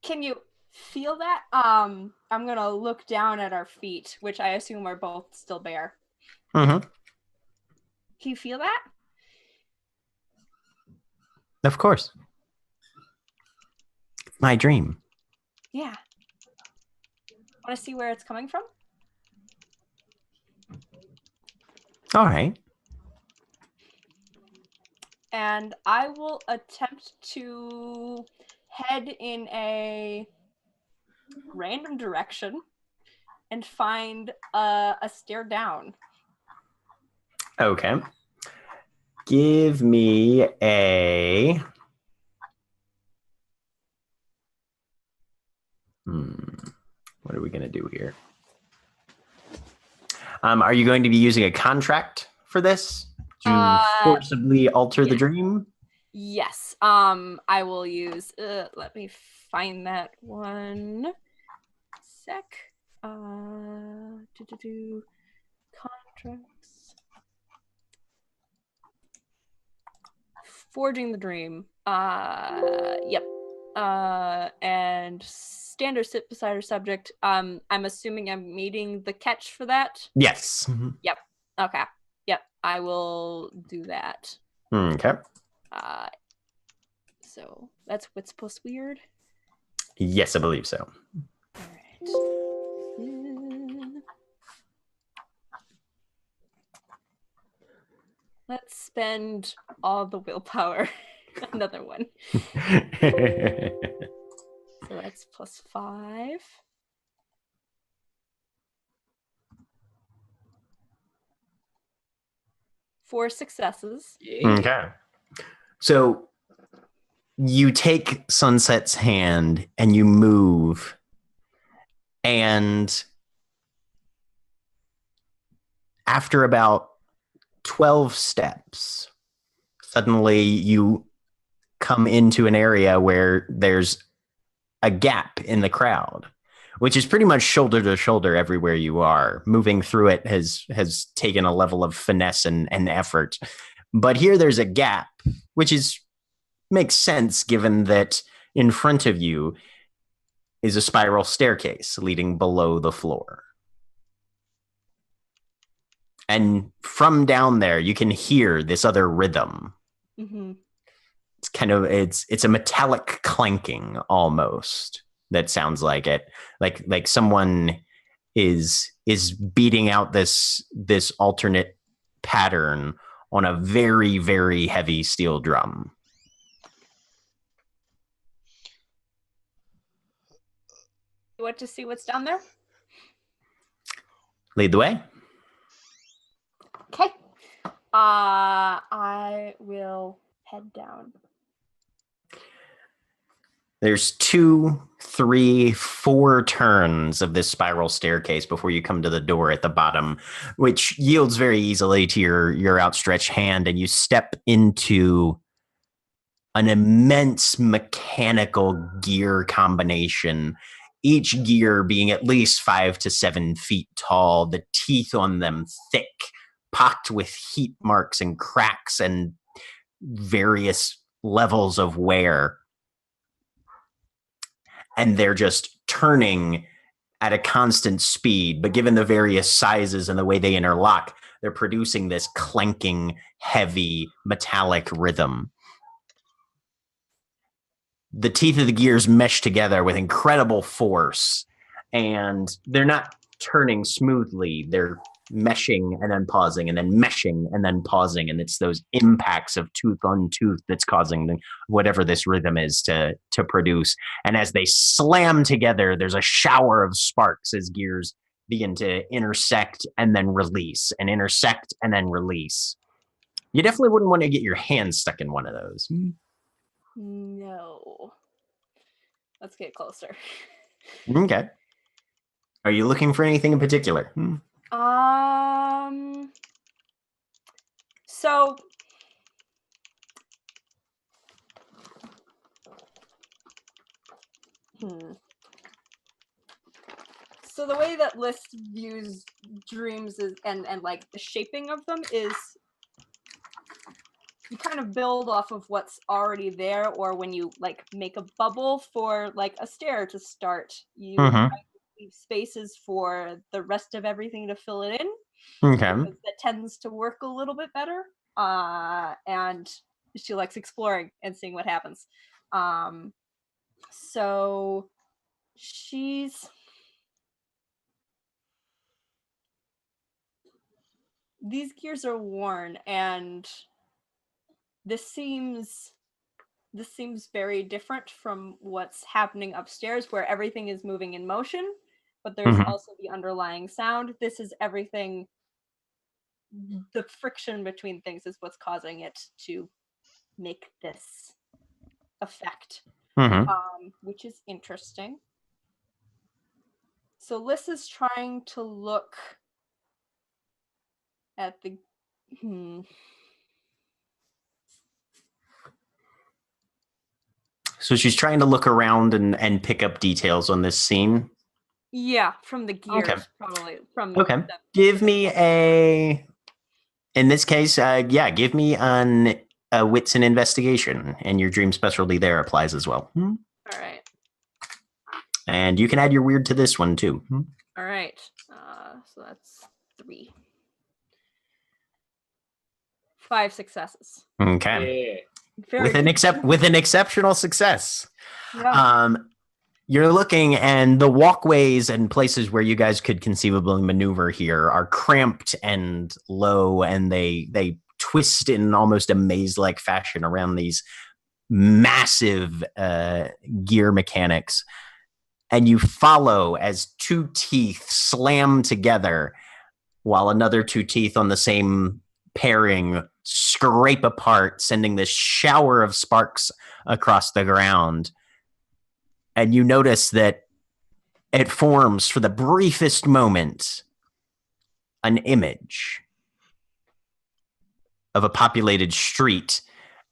[SPEAKER 6] Can you feel that? I'm gonna look down at our feet, which I assume are both still bare.
[SPEAKER 3] Mm-hmm.
[SPEAKER 6] Can you feel that?
[SPEAKER 3] Of course. My dream.
[SPEAKER 6] Yeah. Want to see where it's coming from?
[SPEAKER 3] All right.
[SPEAKER 6] And I will attempt to head in a random direction and find a stair down.
[SPEAKER 3] Okay. Give me a... What are we going to do here? Are you going to be using a contract for this to forcibly alter the dream?
[SPEAKER 6] Yes. I will use. Let me find that one sec. Contracts. Forging the dream. Yep. And standard sit beside her subject. I'm assuming I'm meeting the catch for that.
[SPEAKER 3] Yes.
[SPEAKER 6] Yep. Okay. Yep. I will do that.
[SPEAKER 3] Okay.
[SPEAKER 6] So that's what's plus weird.
[SPEAKER 3] Yes, I believe so.
[SPEAKER 6] All right. Let's spend all the willpower. Another one. So that's plus 5. Four successes.
[SPEAKER 3] Okay. So you take Sunset's hand and you move, and after about 12 steps, suddenly you come into an area where there's a gap in the crowd, which is pretty much shoulder to shoulder everywhere you are. Moving through it has taken a level of finesse and effort. But here there's a gap, which makes sense given that in front of you is a spiral staircase leading below the floor. And from down there, you can hear this other rhythm.
[SPEAKER 6] Mm-hmm.
[SPEAKER 3] It's kind of it's a metallic clanking almost that sounds like it, like someone is beating out this alternate pattern on a very, very heavy steel drum.
[SPEAKER 6] You want to see what's down there?
[SPEAKER 3] Lead the way.
[SPEAKER 6] Okay. I will head down.
[SPEAKER 3] There's 2, 3, 4 turns of this spiral staircase before you come to the door at the bottom, which yields very easily to your outstretched hand, and you step into an immense mechanical gear combination, each gear being at least 5 to 7 feet tall, the teeth on them thick, pocked with heat marks and cracks and various levels of wear. And they're just turning at a constant speed, but given the various sizes and the way they interlock, they're producing this clanking, heavy, metallic rhythm. The teeth of the gears mesh together with incredible force, and they're not turning smoothly. They're meshing and then pausing and then meshing and then pausing, and it's those impacts of tooth on tooth that's causing whatever this rhythm is to produce. And as they slam together, there's a shower of sparks as gears begin to intersect and then release, and intersect and then release. You definitely wouldn't want to get your hand stuck in one of those.
[SPEAKER 6] No. Let's get closer.
[SPEAKER 3] Okay. Are you looking for anything in particular?
[SPEAKER 6] So So the way that List views dreams is and like the shaping of them is you kind of build off of what's already there, or when you like make a bubble for like a stair to start, you leave spaces for the rest of everything to fill it in.
[SPEAKER 3] Okay.
[SPEAKER 6] Because that tends to work a little bit better. And she likes exploring and seeing what happens. So these gears are worn, and this seems very different from what's happening upstairs, where everything is moving in motion, but there's also the underlying sound. This is everything. The friction between things is what's causing it to make this effect, which is interesting. So Liz is trying to look at the
[SPEAKER 3] So she's trying to look around and pick up details on this scene.
[SPEAKER 6] Yeah, from the gears, probably.
[SPEAKER 3] Okay. Give me in this case, give me a wits and investigation, and your dream specialty there applies as well.
[SPEAKER 6] All
[SPEAKER 3] And you can add your weird to this one too.
[SPEAKER 6] All right. So that's 3. 5 successes.
[SPEAKER 3] Okay.
[SPEAKER 5] Yeah.
[SPEAKER 6] Very
[SPEAKER 3] With an exceptional success.
[SPEAKER 6] yeah.
[SPEAKER 3] You're looking, and the walkways and places where you guys could conceivably maneuver here are cramped and low, and they twist in almost a maze-like fashion around these massive gear mechanics. And you follow as 2 teeth slam together while another 2 teeth on the same pairing scrape apart, sending this shower of sparks across the ground. And you notice that it forms, for the briefest moment, an image of a populated street.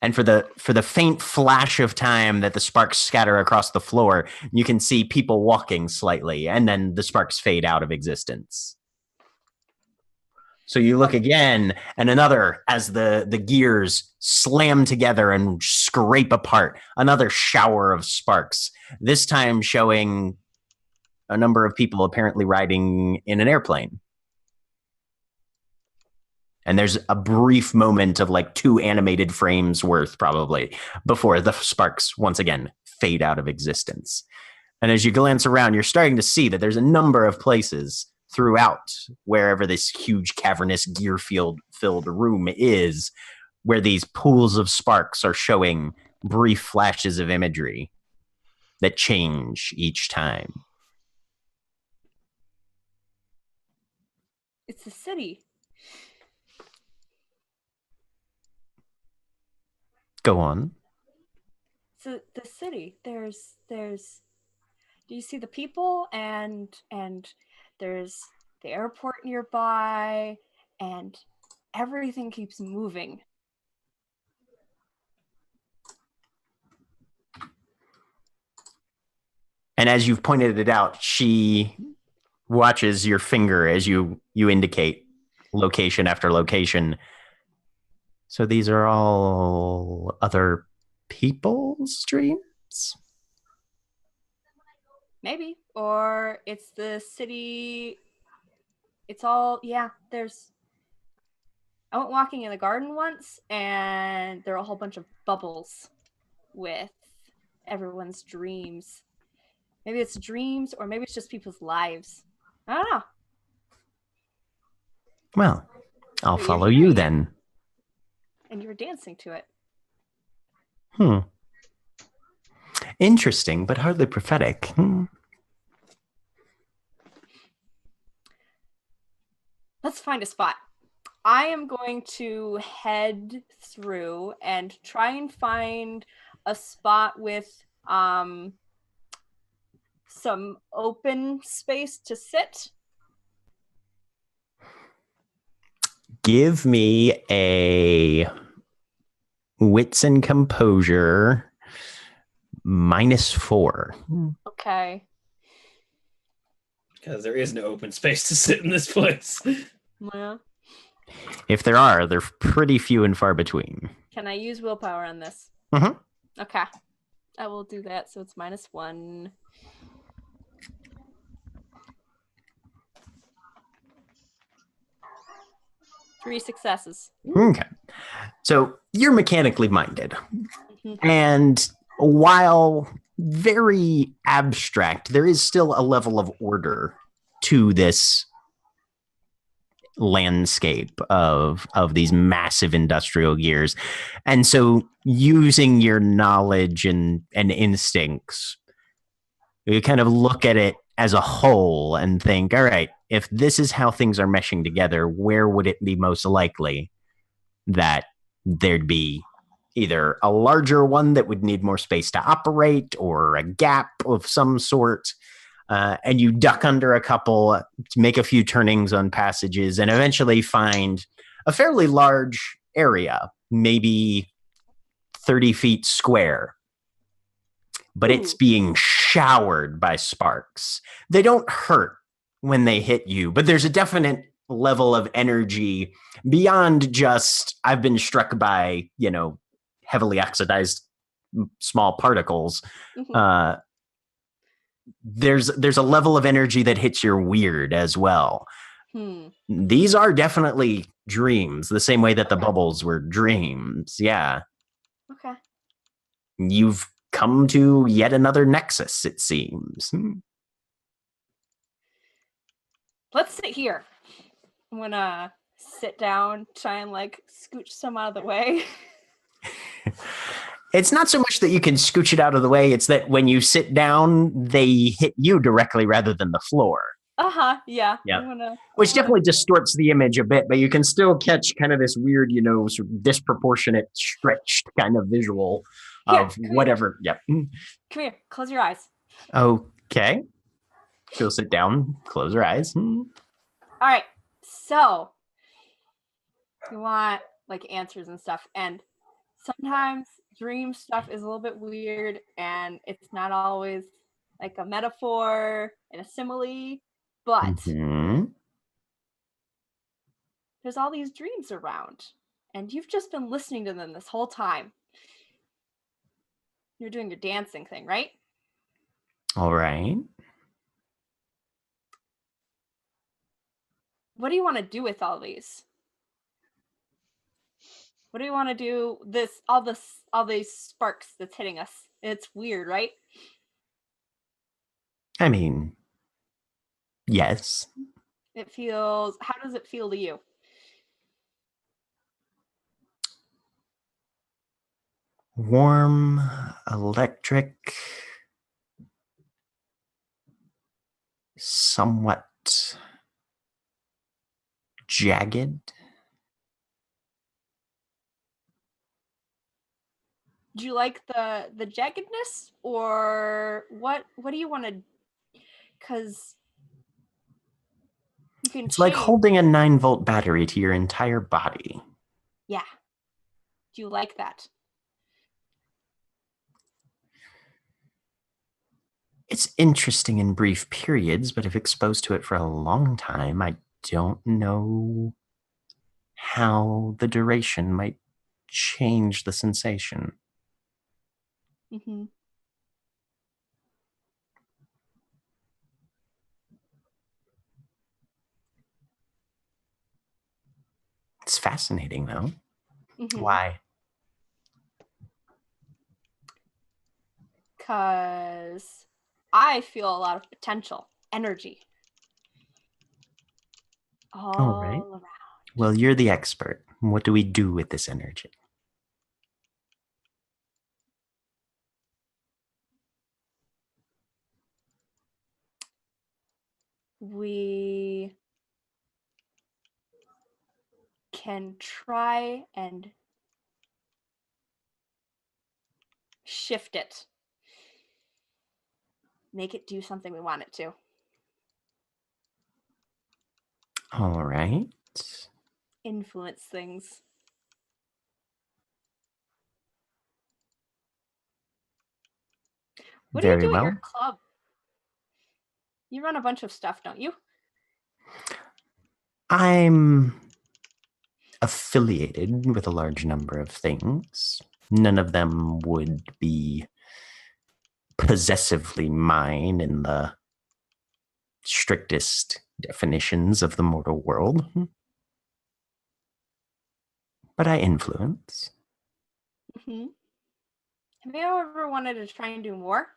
[SPEAKER 3] And for the faint flash of time that the sparks scatter across the floor, you can see people walking slightly, and then the sparks fade out of existence. So you look again, and another, as the gears slam together and scrape apart, another shower of sparks, this time showing a number of people apparently riding in an airplane. And there's a brief moment of like 2 animated frames worth, probably, before the sparks once again fade out of existence. And as you glance around, you're starting to see that there's a number of places throughout wherever this huge cavernous gear filled room is, where these pools of sparks are showing brief flashes of imagery that change each time.
[SPEAKER 6] It's a city.
[SPEAKER 3] Go on.
[SPEAKER 6] So the city. There's do you see the people and there's the airport nearby and everything keeps moving.
[SPEAKER 3] And as you've pointed it out, she watches your finger as you indicate location after location. So these are all other people's dreams?
[SPEAKER 6] Maybe. Or it's the city. It's all, yeah, there's. I went walking in the garden once, and there are a whole bunch of bubbles with everyone's dreams. Maybe it's dreams, or maybe it's just people's lives. I don't know.
[SPEAKER 3] Well, I'll
[SPEAKER 6] You're
[SPEAKER 3] follow
[SPEAKER 6] hearing
[SPEAKER 3] you
[SPEAKER 6] it.
[SPEAKER 3] then.
[SPEAKER 6] And you were dancing to it.
[SPEAKER 3] Interesting, but hardly prophetic.
[SPEAKER 6] Let's find a spot. I am going to head through and try and find a spot with some open space to sit.
[SPEAKER 3] Give me a wits and composure -4.
[SPEAKER 6] Okay.
[SPEAKER 5] Because there is no open space to sit in this place.
[SPEAKER 6] Yeah.
[SPEAKER 3] If there are, they're pretty few and far between.
[SPEAKER 6] Can I use willpower on this?
[SPEAKER 3] Mhm.
[SPEAKER 6] Okay. I will do that. So it's -1. Three successes.
[SPEAKER 3] Okay. So you're mechanically minded.
[SPEAKER 6] Mhm.
[SPEAKER 3] And while very abstract, there is still a level of order to this landscape of these massive industrial gears. And so using your knowledge and instincts, you kind of look at it as a whole and think, all right, if this is how things are meshing together, where would it be most likely that there'd be either a larger one that would need more space to operate or a gap of some sort? And you duck under a couple, make a few turnings on passages, and eventually find a fairly large area, maybe 30 feet square. But it's being showered by sparks. They don't hurt when they hit you, but there's a definite level of energy beyond just, I've been struck by, heavily oxidized small particles.
[SPEAKER 6] Mhm.
[SPEAKER 3] there's a level of energy that hits your weird as well. These are definitely dreams, the same way that the bubbles were dreams. Yeah.
[SPEAKER 6] Okay.
[SPEAKER 3] You've come to yet another nexus, it seems.
[SPEAKER 6] Let's sit here. I'm gonna sit down, try and like scooch some out of the way.
[SPEAKER 3] It's not so much that you can scooch it out of the way, it's that when you sit down, they hit you directly rather than the floor.
[SPEAKER 6] Yeah.
[SPEAKER 3] Which definitely distorts the image a bit, but you can still catch kind of this weird, sort of disproportionate, stretched kind of visual of whatever. Yep.
[SPEAKER 6] Come here. Close your eyes.
[SPEAKER 3] Okay. She'll sit down, close her eyes.
[SPEAKER 6] All right. So you want like answers and stuff, and sometimes dream stuff is a little bit weird, and it's not always like a metaphor and a simile, but there's all these dreams around, and you've just been listening to them this whole time. You're doing your dancing thing, right?
[SPEAKER 3] All right.
[SPEAKER 6] What do you want to do with all these? What do you want to do? All these sparks that's hitting us. It's weird, right?
[SPEAKER 3] I mean, yes.
[SPEAKER 6] How does it feel to you?
[SPEAKER 3] Warm, electric, somewhat jagged.
[SPEAKER 6] Do you like the jaggedness, or what do you want to? Because you can
[SPEAKER 3] It's like holding a 9-volt battery to your entire body.
[SPEAKER 6] Yeah. Do you like that?
[SPEAKER 3] It's interesting in brief periods, but if exposed to it for a long time, I don't know how the duration might change the sensation. It's fascinating, though. Why?
[SPEAKER 6] Because I feel a lot of potential, energy. All
[SPEAKER 3] right.
[SPEAKER 6] around.
[SPEAKER 3] Well, you're the expert. What do we do with this energy?
[SPEAKER 6] We can try and shift it. Make it do something we want it to.
[SPEAKER 3] All right.
[SPEAKER 6] Influence things. What do you do at your club? You run a bunch of stuff, don't you?
[SPEAKER 3] I'm affiliated with a large number of things. None of them would be possessively mine in the strictest definitions of the mortal world. But I influence.
[SPEAKER 6] Have you ever wanted to try and do more?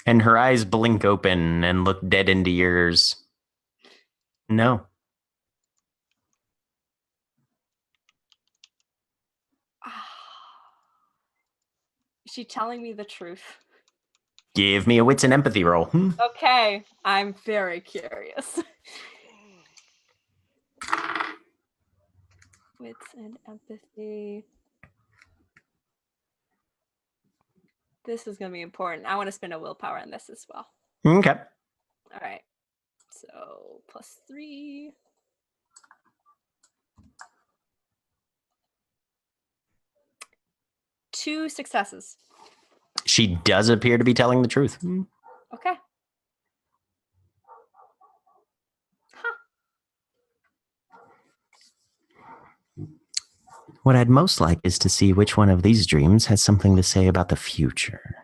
[SPEAKER 3] And her eyes blink open and look dead into yours. No.
[SPEAKER 6] Is she telling me the truth?
[SPEAKER 3] Give me a wits and empathy roll.
[SPEAKER 6] Okay, I'm very curious. Wits and empathy. This is going to be important. I want to spend a willpower on this as well.
[SPEAKER 3] Okay.
[SPEAKER 6] All right. So +3. Two successes.
[SPEAKER 3] She does appear to be telling the truth.
[SPEAKER 6] Okay.
[SPEAKER 3] What I'd most like is to see which one of these dreams has something to say about the future.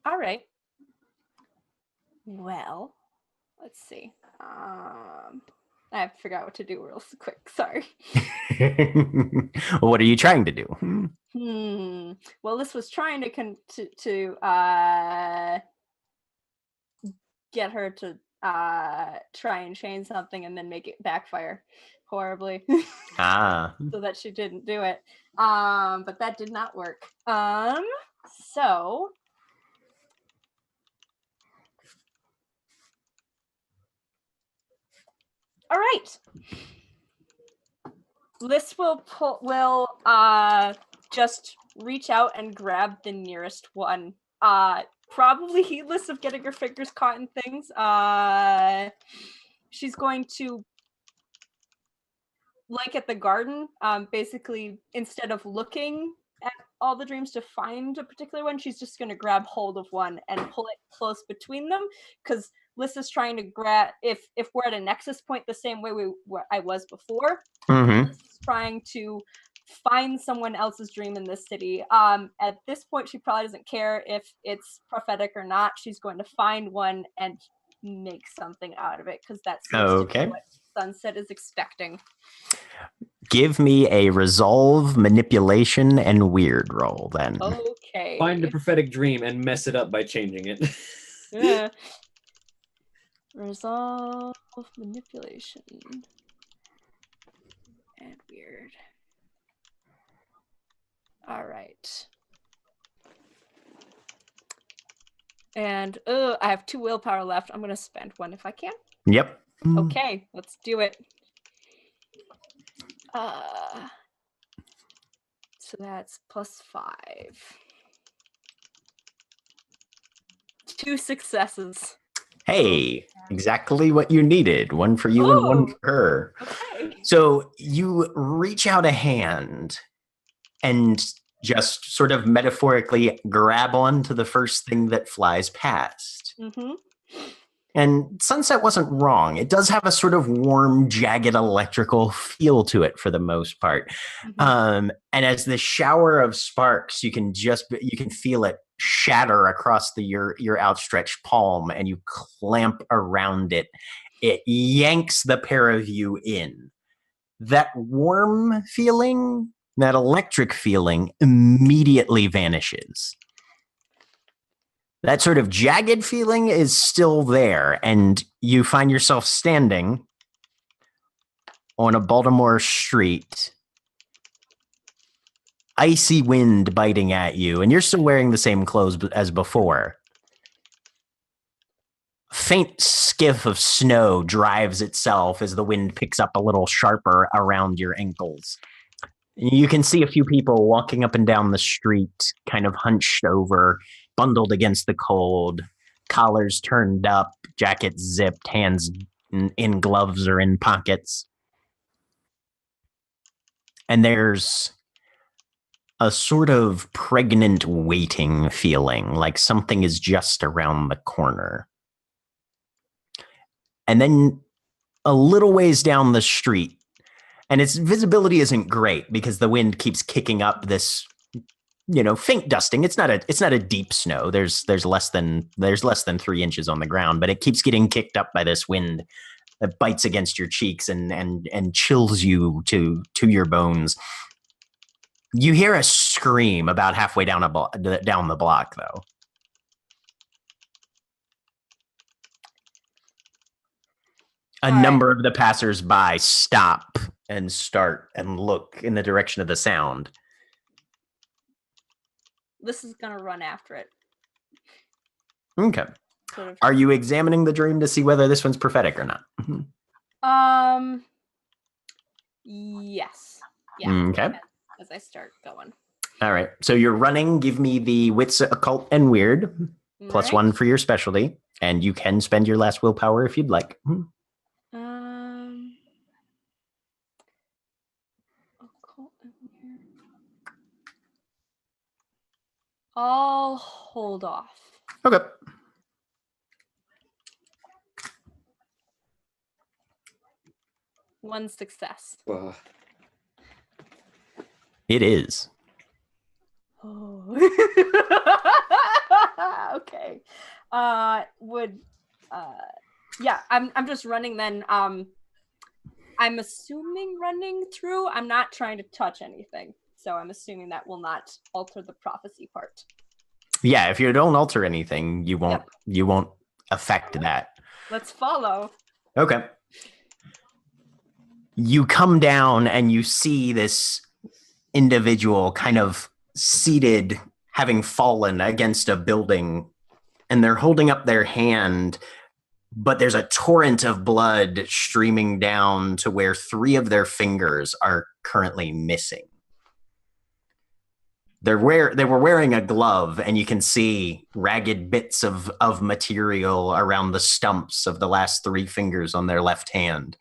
[SPEAKER 6] All right. Well, let's see. I forgot what to do real quick. Sorry.
[SPEAKER 3] What are you trying to do?
[SPEAKER 6] Well, this was trying to get her to try and change something and then make it backfire horribly. So that she didn't do it. But that did not work. So all right. Liz will just reach out and grab the nearest one. Probably heedless of getting her fingers caught in things. She's going to, like at the garden, basically instead of looking at all the dreams to find a particular one, she's just going to grab hold of one and pull it close between them, because Liz is trying to grab, if we're at a nexus point the same way I was before, Liz is trying to find someone else's dream in this city. At this point, she probably doesn't care if it's prophetic or not. She's going to find one and make something out of it, because that seems to be what Sunset is expecting.
[SPEAKER 3] Give me a resolve, manipulation, and weird roll, then.
[SPEAKER 6] Okay.
[SPEAKER 5] Find a prophetic dream and mess it up by changing it.
[SPEAKER 6] Yeah. Resolve, manipulation, and weird. All right. And I have 2 willpower left. I'm going to spend 1 if I can.
[SPEAKER 3] Yep.
[SPEAKER 6] Okay, let's do it. So that's +5. 2 successes.
[SPEAKER 3] Hey, exactly what you needed. One for you and one for her.
[SPEAKER 6] Okay.
[SPEAKER 3] So you reach out a hand and just sort of metaphorically grab onto the first thing that flies past. And Sunset wasn't wrong. It does have a sort of warm, jagged electrical feel to it for the most part. And as the shower of sparks, you can feel it shatter across your outstretched palm, and you clamp around it. It yanks the pair of you in. That warm feeling, that electric feeling, immediately vanishes. That sort of jagged feeling is still there, and you find yourself standing on a Baltimore street, icy wind biting at you, and you're still wearing the same clothes as before. Faint skiff of snow drives itself as the wind picks up a little sharper around your ankles. You can see a few people walking up and down the street, kind of hunched over, bundled against the cold, collars turned up, jackets zipped, hands in gloves or in pockets. And there's a sort of pregnant waiting feeling, like something is just around the corner. And then a little ways down the street, and its visibility isn't great because the wind keeps kicking up this, faint dusting. It's not a deep snow. There's less than 3 inches on the ground, but it keeps getting kicked up by this wind that bites against your cheeks and chills you to your bones. You hear a scream about halfway down the block, though. A number of the passers-by stop and start and look in the direction of the sound.
[SPEAKER 6] This is going to run after it.
[SPEAKER 3] Okay. Are you examining the dream to see whether this one's prophetic or not?
[SPEAKER 6] Yes. Yeah.
[SPEAKER 3] Okay.
[SPEAKER 6] As I start going.
[SPEAKER 3] All right. So you're running. Give me the wits, occult, and weird. +1 for your specialty. And you can spend your last willpower if you'd like.
[SPEAKER 6] Occult and weird. I'll hold off.
[SPEAKER 3] Okay.
[SPEAKER 6] 1 success.
[SPEAKER 3] It is.
[SPEAKER 6] Oh. Okay. Yeah, I'm just running then. I'm assuming running through. I'm not trying to touch anything. So I'm assuming that will not alter the prophecy part.
[SPEAKER 3] Yeah, if you don't alter anything, you won't affect that.
[SPEAKER 6] Let's follow.
[SPEAKER 3] Okay. You come down and you see this individual kind of seated, having fallen against a building, and they're holding up their hand, but there's a torrent of blood streaming down to where 3 of their fingers are currently missing. They were wearing a glove, and you can see ragged bits of material around the stumps of the last 3 fingers on their left hand.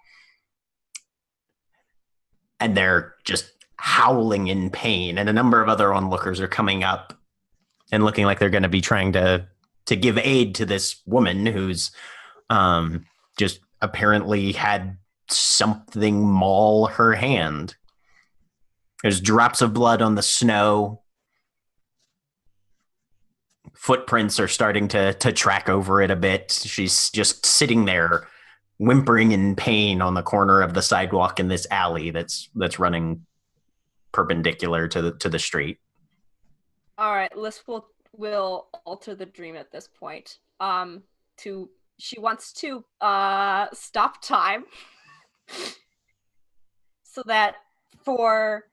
[SPEAKER 3] And they're just howling in pain, and a number of other onlookers are coming up and looking like they're going to be trying to give aid to this woman who's just apparently had something maul her hand. There's drops of blood on the snow. Footprints are starting to track over it a bit. She's just sitting there whimpering in pain on the corner of the sidewalk in this alley that's running perpendicular to the street.
[SPEAKER 6] All right, Liz will alter the dream at this point. She wants to stop time so that for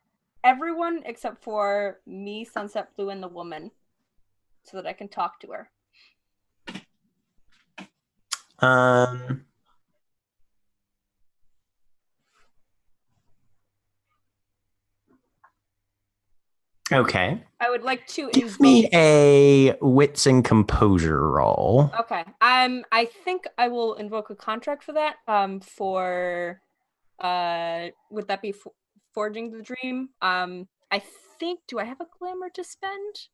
[SPEAKER 6] everyone except for me, Sunset Blue, and the woman, so that I can talk to her.
[SPEAKER 3] Okay.
[SPEAKER 6] I would like to
[SPEAKER 3] give me a wits and composure roll.
[SPEAKER 6] Okay. I think I will invoke a contract for that. For would that be forging the dream? I think. Do I have a glamour to spend?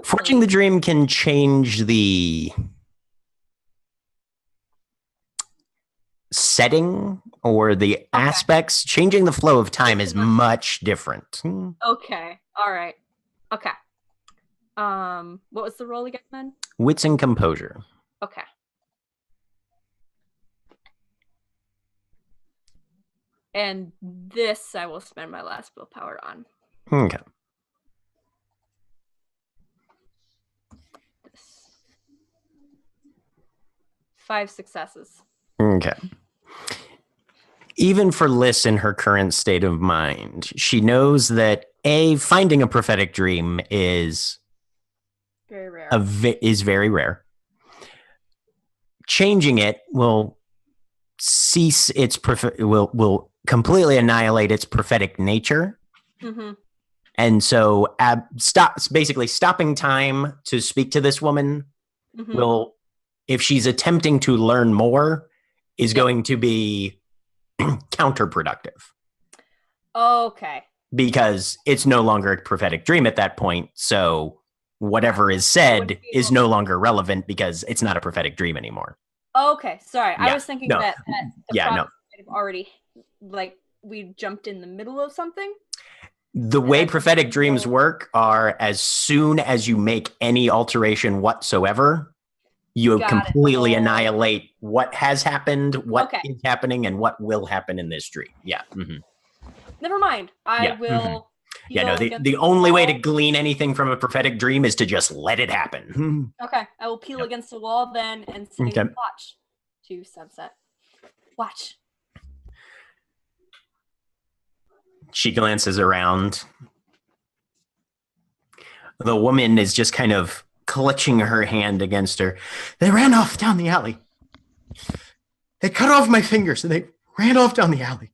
[SPEAKER 3] Forging the dream can change the setting or the aspects. Changing the flow of time is much different.
[SPEAKER 6] Okay. All right. Okay. What was the roll again then?
[SPEAKER 3] Wits and composure.
[SPEAKER 6] Okay. And this I will spend my last willpower on.
[SPEAKER 3] Okay.
[SPEAKER 6] 5 successes.
[SPEAKER 3] Okay. Even for Liz in her current state of mind, she knows that finding a prophetic dream is
[SPEAKER 6] very rare.
[SPEAKER 3] Is very rare. Changing it will cease its will completely annihilate its prophetic nature.
[SPEAKER 6] Mm-hmm.
[SPEAKER 3] And so basically stopping time to speak to this woman will, if she's attempting to learn more, is going to be counterproductive.
[SPEAKER 6] Okay.
[SPEAKER 3] Because it's no longer a prophetic dream at that point. So whatever is said is no longer relevant because it's not a prophetic dream anymore.
[SPEAKER 6] Okay. Sorry.
[SPEAKER 3] Yeah.
[SPEAKER 6] I was thinking that the
[SPEAKER 3] no.
[SPEAKER 6] already, like, we jumped in the middle of something.
[SPEAKER 3] The way prophetic dreams work are as soon as you make any alteration whatsoever, you completely annihilate what has happened, what is happening, and what will happen in this dream. Yeah. Mm-hmm.
[SPEAKER 6] Never mind. I will.
[SPEAKER 3] Yeah, no, the only way to glean anything from a prophetic dream is to just let it happen.
[SPEAKER 6] Okay. I will peel against the wall then and say, watch to Sunset. Watch.
[SPEAKER 3] She glances around. The woman is just kind of clutching her hand against her. They ran off down the alley. They cut off my fingers and they ran off down the alley.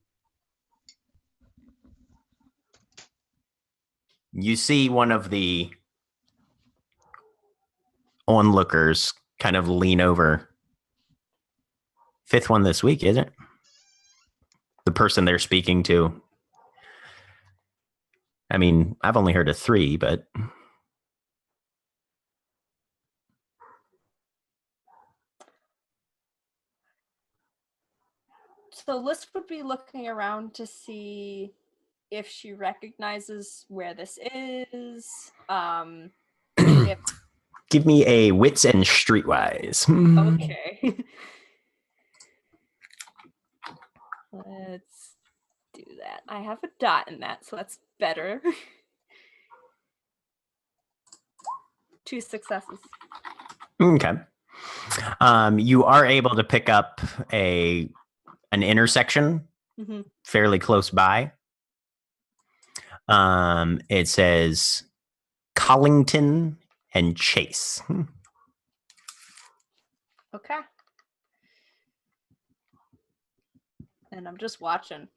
[SPEAKER 3] You see one of the onlookers kind of lean over. 5th one this week, isn't it? The person they're speaking to. I mean, I've only heard of 3, but...
[SPEAKER 6] So Liz would be looking around to see if she recognizes where this is. If
[SPEAKER 3] Give me a wits and streetwise.
[SPEAKER 6] okay. Let's do that. I have a dot in that, so that's better. 2 successes.
[SPEAKER 3] Okay. You are able to pick up an intersection
[SPEAKER 6] Mm-hmm.
[SPEAKER 3] fairly close by. It says Collington and Chase.
[SPEAKER 6] Okay. And I'm just watching.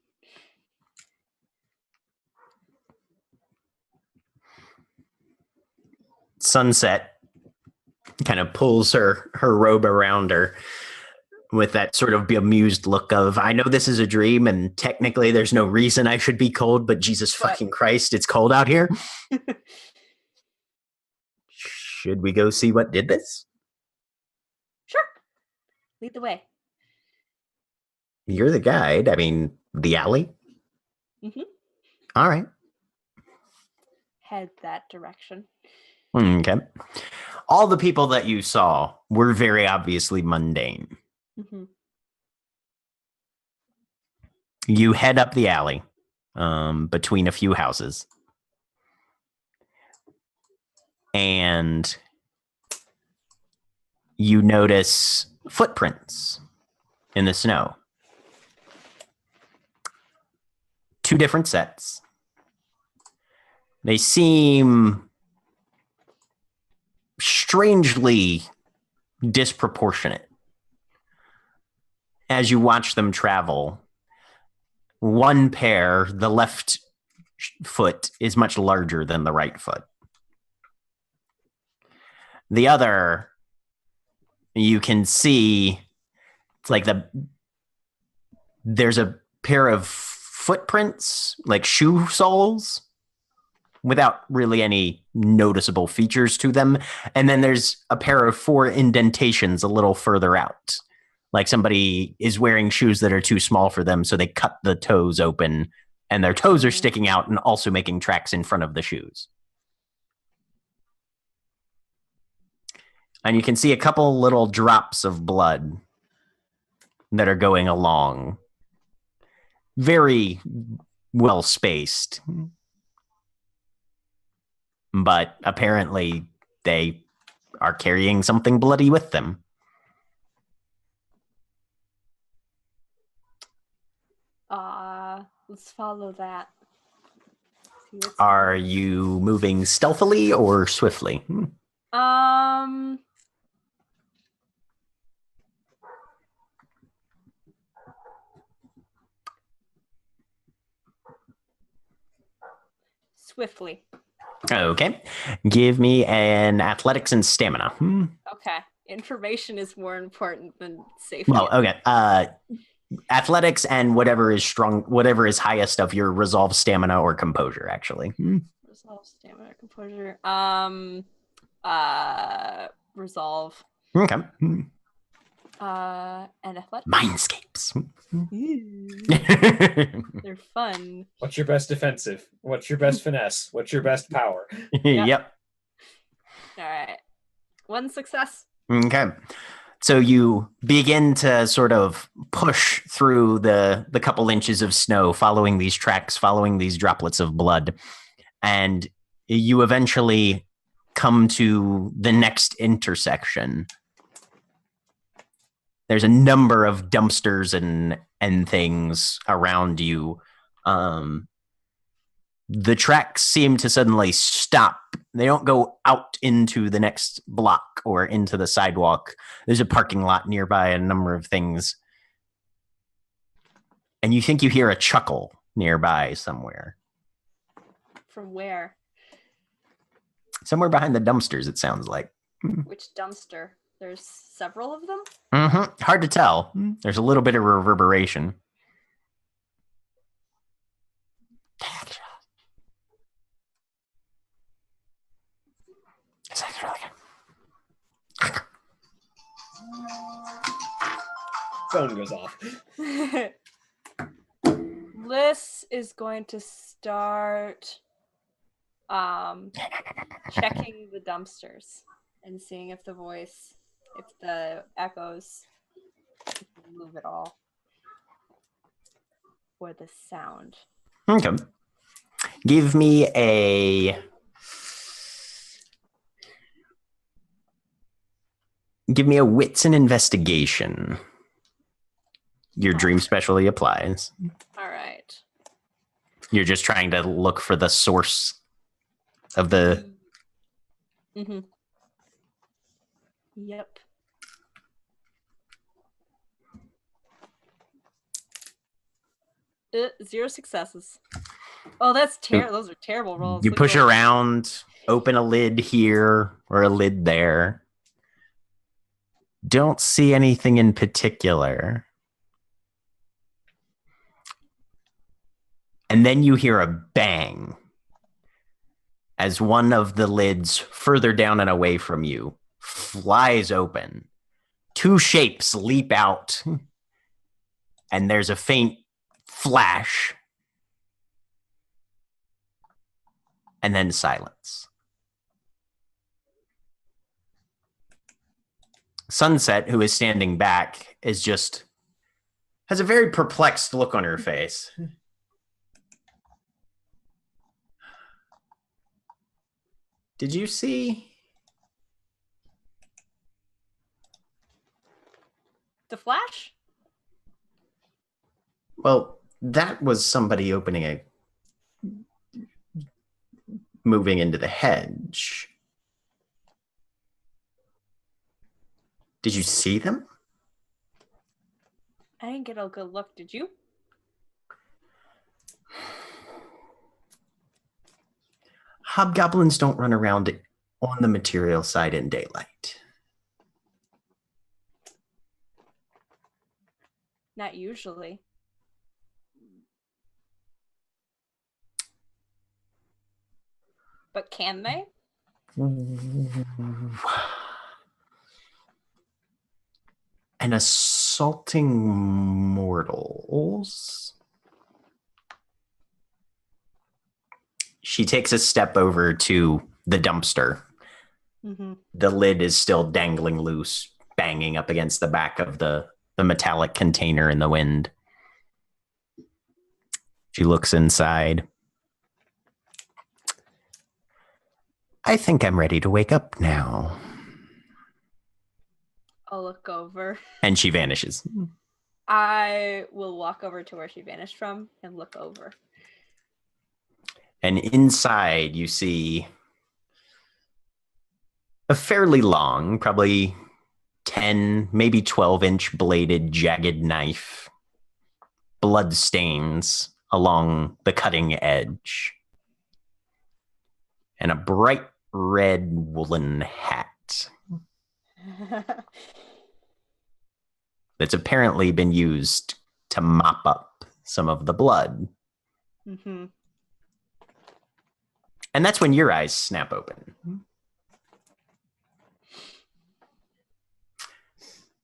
[SPEAKER 3] Sunset kind of pulls her robe around her with that sort of bemused look of, I know this is a dream and technically there's no reason I should be cold, but Jesus fucking Christ, it's cold out here. Should we go see what did this?
[SPEAKER 6] Sure. Lead the way.
[SPEAKER 3] You're the guide. I mean, the alley?
[SPEAKER 6] Mm-hmm.
[SPEAKER 3] All right.
[SPEAKER 6] Head that direction.
[SPEAKER 3] Okay. All the people that you saw were very obviously mundane.
[SPEAKER 6] Mm-hmm.
[SPEAKER 3] You head up the alley between a few houses. And you notice footprints in the snow. 2 different sets. They seem strangely disproportionate. As you watch them travel, one pair, the left foot, is much larger than the right foot. The other, you can see, it's like there's a pair of footprints, like shoe soles, without really any noticeable features to them. And then there's a pair of 4 indentations a little further out. Like somebody is wearing shoes that are too small for them, so they cut the toes open, and their toes are sticking out and also making tracks in front of the shoes. And you can see a couple little drops of blood that are going along. Very well spaced. But apparently they are carrying something bloody with them.
[SPEAKER 6] Let's follow that.
[SPEAKER 3] Are you moving stealthily or swiftly?
[SPEAKER 6] Swiftly.
[SPEAKER 3] Okay. Give me an athletics and stamina.
[SPEAKER 6] Okay. Information is more important than safety.
[SPEAKER 3] Well, okay. Athletics and whatever is strong, whatever is highest of your resolve, stamina, or composure, actually.
[SPEAKER 6] Resolve, stamina, composure. Resolve.
[SPEAKER 3] Okay.
[SPEAKER 6] And athletics.
[SPEAKER 3] Mindscapes.
[SPEAKER 6] They're fun.
[SPEAKER 5] What's your best defensive? What's your best finesse? What's your best power?
[SPEAKER 3] Yep.
[SPEAKER 6] All right. 1 success.
[SPEAKER 3] Okay. So you begin to sort of push through the couple inches of snow, following these tracks, following these droplets of blood. And you eventually come to the next intersection. There's a number of dumpsters and things around you. The tracks seem to suddenly stop. They don't go out into the next block or into the sidewalk. There's a parking lot nearby, a number of things. And you think you hear a chuckle nearby somewhere.
[SPEAKER 6] From where?
[SPEAKER 3] Somewhere behind the dumpsters, it sounds like.
[SPEAKER 6] Which dumpster? There's several of them?
[SPEAKER 3] Mm-hmm. Hard to tell. There's a little bit of reverberation. This is really good.
[SPEAKER 5] Phone goes off.
[SPEAKER 6] Liz is going to start checking the dumpsters and seeing if the echoes move at all. Or the sound.
[SPEAKER 3] Okay. Give me a wits and investigation. Your dream specially applies.
[SPEAKER 6] All right.
[SPEAKER 3] You're just trying to look for the source of the...
[SPEAKER 6] Mm-hmm. Yep. Zero successes. Oh, that's terrible. Those are terrible rolls.
[SPEAKER 3] You
[SPEAKER 6] Look
[SPEAKER 3] push
[SPEAKER 6] over.
[SPEAKER 3] around, open a lid here or a lid there. Don't see anything in particular. And then you hear a bang as one of the lids further down and away from you flies open. Two shapes leap out, and there's a faint flash, and then silence. Sunset, who is standing back, has a very perplexed look on her face. Did you see
[SPEAKER 6] The flash?
[SPEAKER 3] Well, that was somebody moving into the hedge. Did you see them?
[SPEAKER 6] I didn't get a good look. Did you?
[SPEAKER 3] Hobgoblins don't run around on the material side in daylight.
[SPEAKER 6] Not usually. But can they?
[SPEAKER 3] And assaulting mortals. She takes a step over to the dumpster.
[SPEAKER 6] Mm-hmm.
[SPEAKER 3] The lid is still dangling loose, banging up against the back of the metallic container in the wind. She looks inside. I think I'm ready to wake up now.
[SPEAKER 6] I'll look over.
[SPEAKER 3] And she vanishes.
[SPEAKER 6] I will walk over to where she vanished from and look over.
[SPEAKER 3] And inside you see a fairly long, probably 10, maybe 12-inch bladed jagged knife. Blood stains along the cutting edge. And a bright red woolen hat that's apparently been used to mop up some of the blood.
[SPEAKER 6] Mm-hmm.
[SPEAKER 3] And that's when your eyes snap open.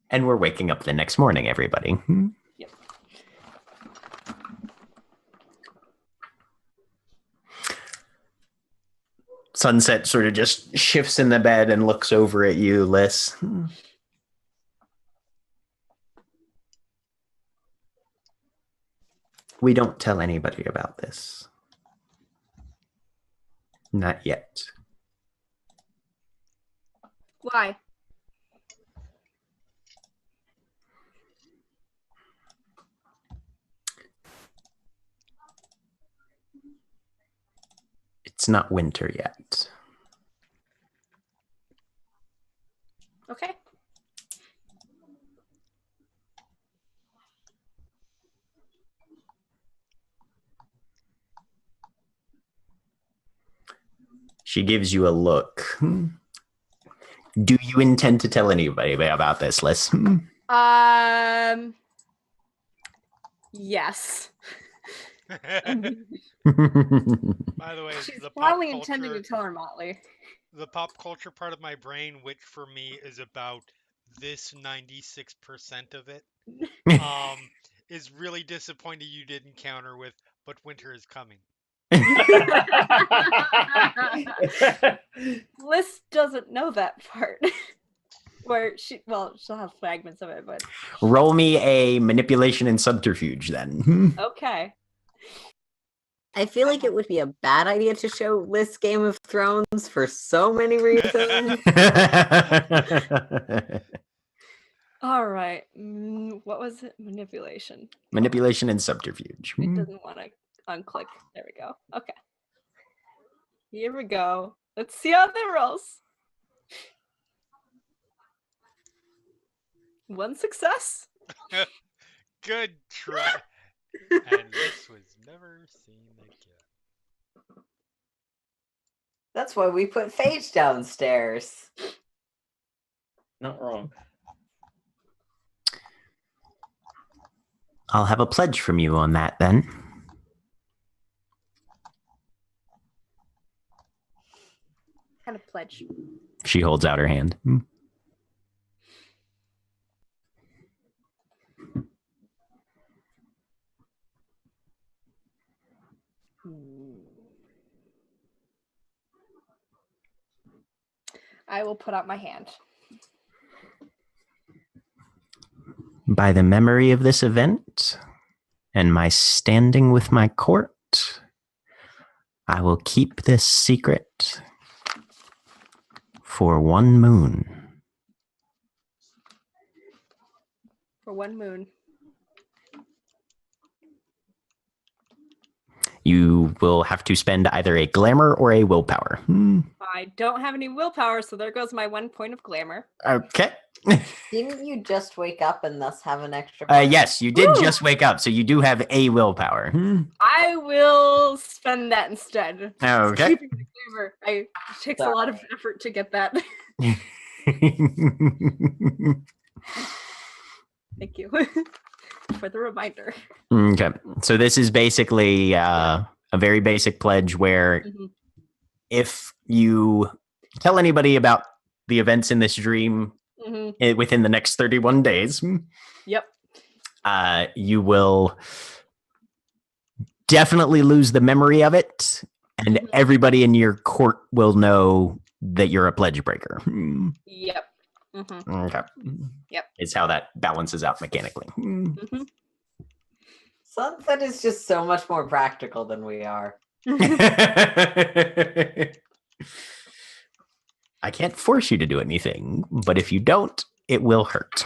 [SPEAKER 3] And we're waking up the next morning, everybody.
[SPEAKER 6] Yep.
[SPEAKER 3] Sunset sort of just shifts in the bed and looks over at you, Liz. We don't tell anybody about this. Not yet.
[SPEAKER 6] Why?
[SPEAKER 3] It's not winter yet.
[SPEAKER 6] Okay.
[SPEAKER 3] She gives you a look. Do you intend to tell anybody about this, Liz?
[SPEAKER 6] Yes.
[SPEAKER 2] By the way,
[SPEAKER 6] She's
[SPEAKER 2] the
[SPEAKER 6] probably
[SPEAKER 2] pop
[SPEAKER 6] intending to
[SPEAKER 2] culture,
[SPEAKER 6] tell her Motley.
[SPEAKER 2] the pop culture part of my brain, which for me is about this 96% of it, is really disappointed you didn't counter with, but winter is coming.
[SPEAKER 6] Liz doesn't know that part. Where she'll have fragments of it, but
[SPEAKER 3] Roll me a manipulation and subterfuge then.
[SPEAKER 6] okay.
[SPEAKER 7] I feel like it would be a bad idea to show Liz Game of Thrones for so many reasons.
[SPEAKER 6] All right. What was it? Manipulation.
[SPEAKER 3] Manipulation and subterfuge.
[SPEAKER 6] It doesn't want to unclick. There we go. Okay. Here we go. Let's see how that rolls. 1 success.
[SPEAKER 2] Good try. And this was never seen again.
[SPEAKER 7] That's why we put Phage downstairs.
[SPEAKER 5] Not wrong.
[SPEAKER 3] I'll have a pledge from you on that then.
[SPEAKER 6] Kind of pledge.
[SPEAKER 3] She holds out her hand.
[SPEAKER 6] I will put out my hand.
[SPEAKER 3] By the memory of this event and my standing with my court, I will keep this secret for 1 moon.
[SPEAKER 6] For 1 moon.
[SPEAKER 3] You will have to spend either a glamour or a willpower.
[SPEAKER 6] I don't have any willpower, so there goes my 1 point of glamour.
[SPEAKER 3] Okay.
[SPEAKER 7] Didn't you just wake up and thus have an extra?
[SPEAKER 3] Yes, you did just wake up, so you do have a willpower.
[SPEAKER 6] I will spend that instead.
[SPEAKER 3] Okay.
[SPEAKER 6] Keeping the glamour. It takes a lot of effort to get that. Thank you for the reminder.
[SPEAKER 3] Okay. So this is basically a very basic pledge where if you tell anybody about the events in this dream within the next 31 days, you will definitely lose the memory of it, and everybody in your court will know that you're a pledge breaker.
[SPEAKER 6] Yep.
[SPEAKER 3] Okay.
[SPEAKER 6] Yep.
[SPEAKER 3] It's how that balances out mechanically.
[SPEAKER 7] Sunset is just so much more practical than we are.
[SPEAKER 3] I can't force you to do anything, but if you don't, it will hurt.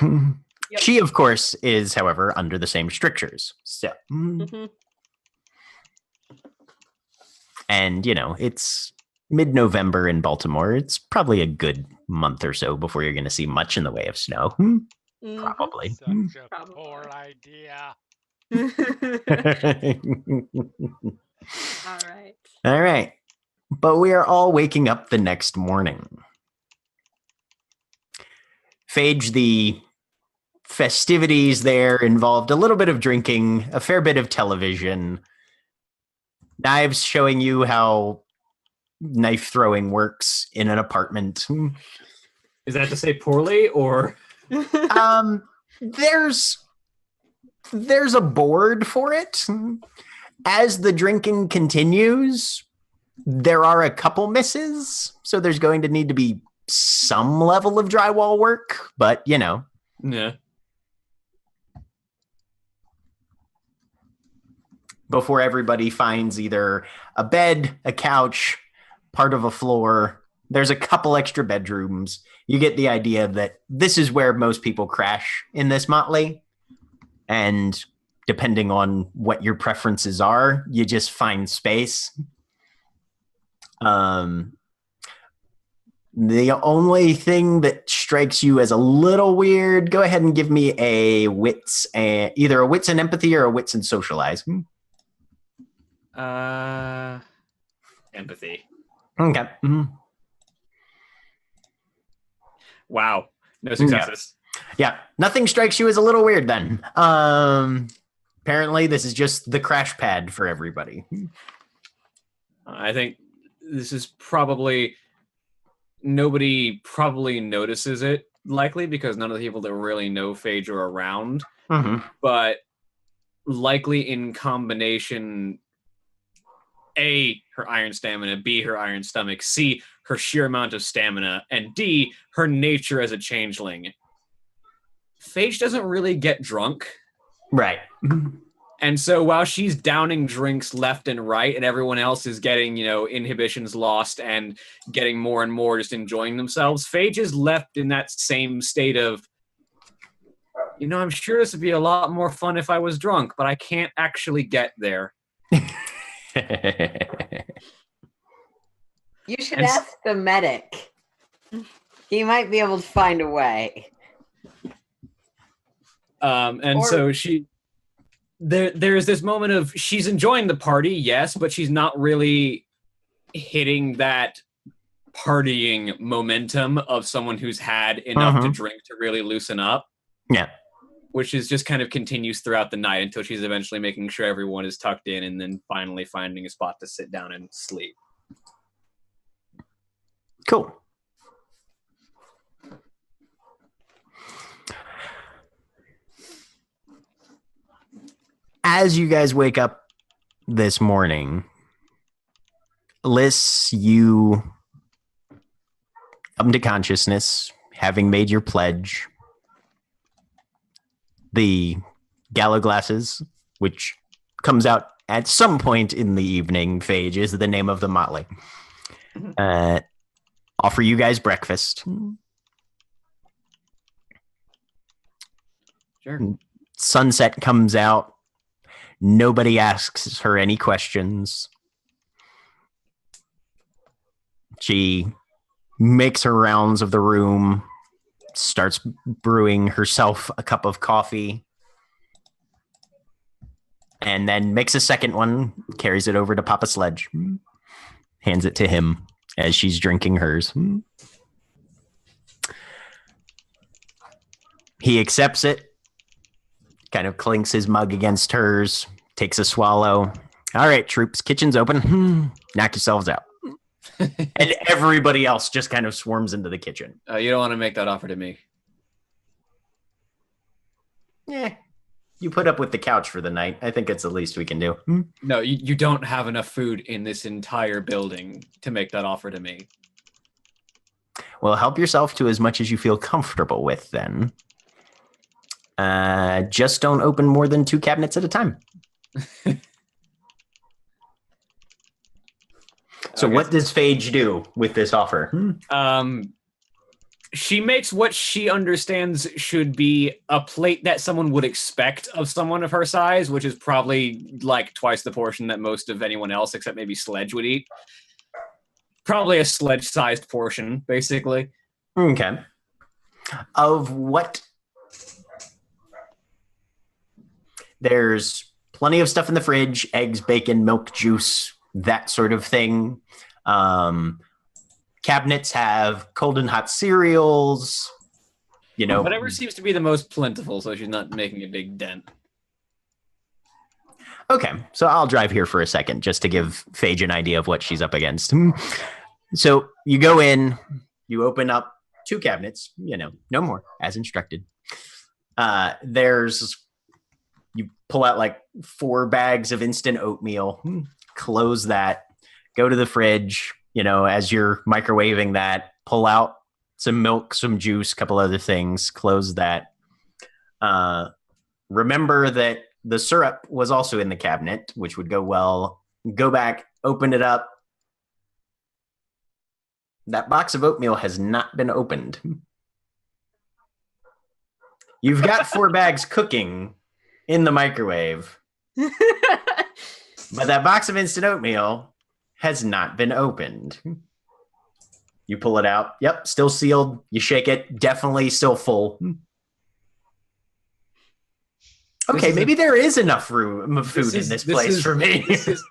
[SPEAKER 3] She, of course, is, however, under the same strictures. So, and, you know, it's mid-November in Baltimore. It's probably a good month or so before you're going to see much in the way of snow. Probably.
[SPEAKER 2] Such a poor idea.
[SPEAKER 6] All right.
[SPEAKER 3] All right. But we are all waking up the next morning. Phage, the festivities there involved a little bit of drinking, a fair bit of television, Knives showing you how knife throwing works in an apartment.
[SPEAKER 5] Is that to say poorly or?
[SPEAKER 3] There's a board for it. As the drinking continues, there are a couple misses, so there's going to need to be some level of drywall work, but you know.
[SPEAKER 5] Yeah.
[SPEAKER 3] Before everybody finds either a bed, a couch, part of a floor, there's a couple extra bedrooms. You get the idea that this is where most people crash in this motley. And depending on what your preferences are, you just find space. The only thing that strikes you as a little weird, go ahead and give me a wits, either a wits and empathy or a wits and socialize.
[SPEAKER 5] Empathy.
[SPEAKER 3] Okay. Mm-hmm.
[SPEAKER 5] Wow. No successes.
[SPEAKER 3] Yeah. Nothing strikes you as a little weird then. Apparently this is just the crash pad for everybody.
[SPEAKER 5] I think this is probably, nobody probably notices it, likely, because none of the people that really know Phage are around.
[SPEAKER 3] Mm-hmm.
[SPEAKER 5] But likely in combination, A, her iron stamina, B, her iron stomach, C, her sheer amount of stamina, and D, her nature as a changeling. Phage doesn't really get drunk.
[SPEAKER 3] Right.
[SPEAKER 5] And so while she's downing drinks left and right and everyone else is getting, inhibitions lost and getting more and more just enjoying themselves, Phage is left in that same state of, I'm sure this would be a lot more fun if I was drunk, but I can't actually get there.
[SPEAKER 7] You should ask the medic. He might be able to find a way.
[SPEAKER 5] So there's this moment of she's enjoying the party, yes, but she's not really hitting that partying momentum of someone who's had enough to drink to really loosen up.
[SPEAKER 3] Yeah.
[SPEAKER 5] Which is just kind of continues throughout the night until she's eventually making sure everyone is tucked in and then finally finding a spot to sit down and sleep.
[SPEAKER 3] Cool. As you guys wake up this morning, Liz, you come to consciousness, having made your pledge. The Gallo glasses, which comes out at some point in the evening, Phage is the name of the motley. Offer you guys breakfast.
[SPEAKER 5] Sure.
[SPEAKER 3] Sunset comes out. Nobody asks her any questions. She makes her rounds of the room, starts brewing herself a cup of coffee, and then makes a second one, carries it over to Papa Sledge, hands it to him as she's drinking hers. He accepts it, kind of clinks his mug against hers, takes a swallow. All right, troops, kitchen's open. Knock yourselves out. And everybody else just kind of swarms into the kitchen.
[SPEAKER 5] You don't want to make that offer to me.
[SPEAKER 3] Yeah. You put up with the couch for the night. I think it's the least we can do.
[SPEAKER 5] No, you don't have enough food in this entire building to make that offer to me.
[SPEAKER 3] Well, help yourself to as much as you feel comfortable with, then. Just don't open more than 2 cabinets at a time. So what does Phage do with this offer?
[SPEAKER 5] She makes what she understands should be a plate that someone would expect of someone of her size, which is probably like twice the portion that most of anyone else, except maybe Sledge, would eat. Probably a Sledge-sized portion, basically.
[SPEAKER 3] Okay. Of what? There's plenty of stuff in the fridge, eggs, bacon, milk, juice, that sort of thing. Cabinets have cold and hot cereals,
[SPEAKER 5] Whatever seems to be the most plentiful, so she's not making a big dent.
[SPEAKER 3] Okay, so I'll drive here for a second just to give Phage an idea of what she's up against. So you go in, you open up 2 cabinets, no more, as instructed. You pull out like 4 bags of instant oatmeal, close that, go to the fridge, as you're microwaving that, pull out some milk, some juice, a couple other things, close that. Remember that the syrup was also in the cabinet, which would go well. Go back, open it up. That box of oatmeal has not been opened. You've got 4 bags cooking in the microwave. But that box of instant oatmeal has not been opened. You pull it out. Yep, still sealed. You shake it. Definitely still full. Okay, maybe there is enough room of food in this place for me.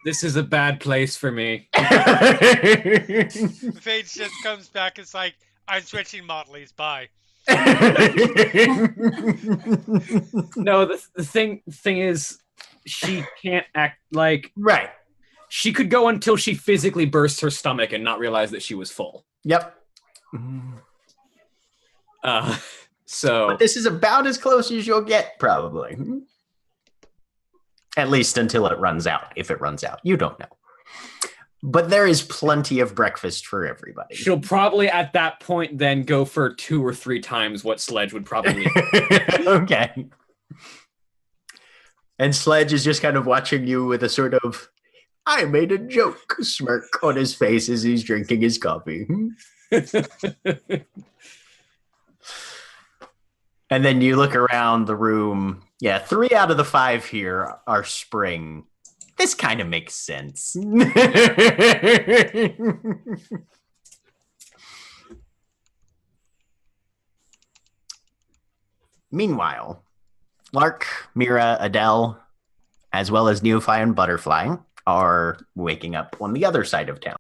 [SPEAKER 5] This is a bad place for me.
[SPEAKER 2] Phage just comes back. It's like, I'm switching Motleys. Bye.
[SPEAKER 5] No, the thing is, she can't act like...
[SPEAKER 3] Right.
[SPEAKER 5] She could go until she physically bursts her stomach and not realize that she was full.
[SPEAKER 3] Yep.
[SPEAKER 5] So...
[SPEAKER 3] But this is about as close as you'll get, probably. At least until it runs out. If it runs out, you don't know. But there is plenty of breakfast for everybody.
[SPEAKER 5] She'll probably at that point then go for 2 or 3 times what Sledge would probably
[SPEAKER 3] Okay. And Sledge is just kind of watching you with a sort of, I made a joke smirk on his face as he's drinking his coffee. And then you look around the room. Yeah, 3 out of the 5 here are spring. This kind of makes sense. Meanwhile, Lark, Mira, Adele, as well as Neophi and Butterfly are waking up on the other side of town.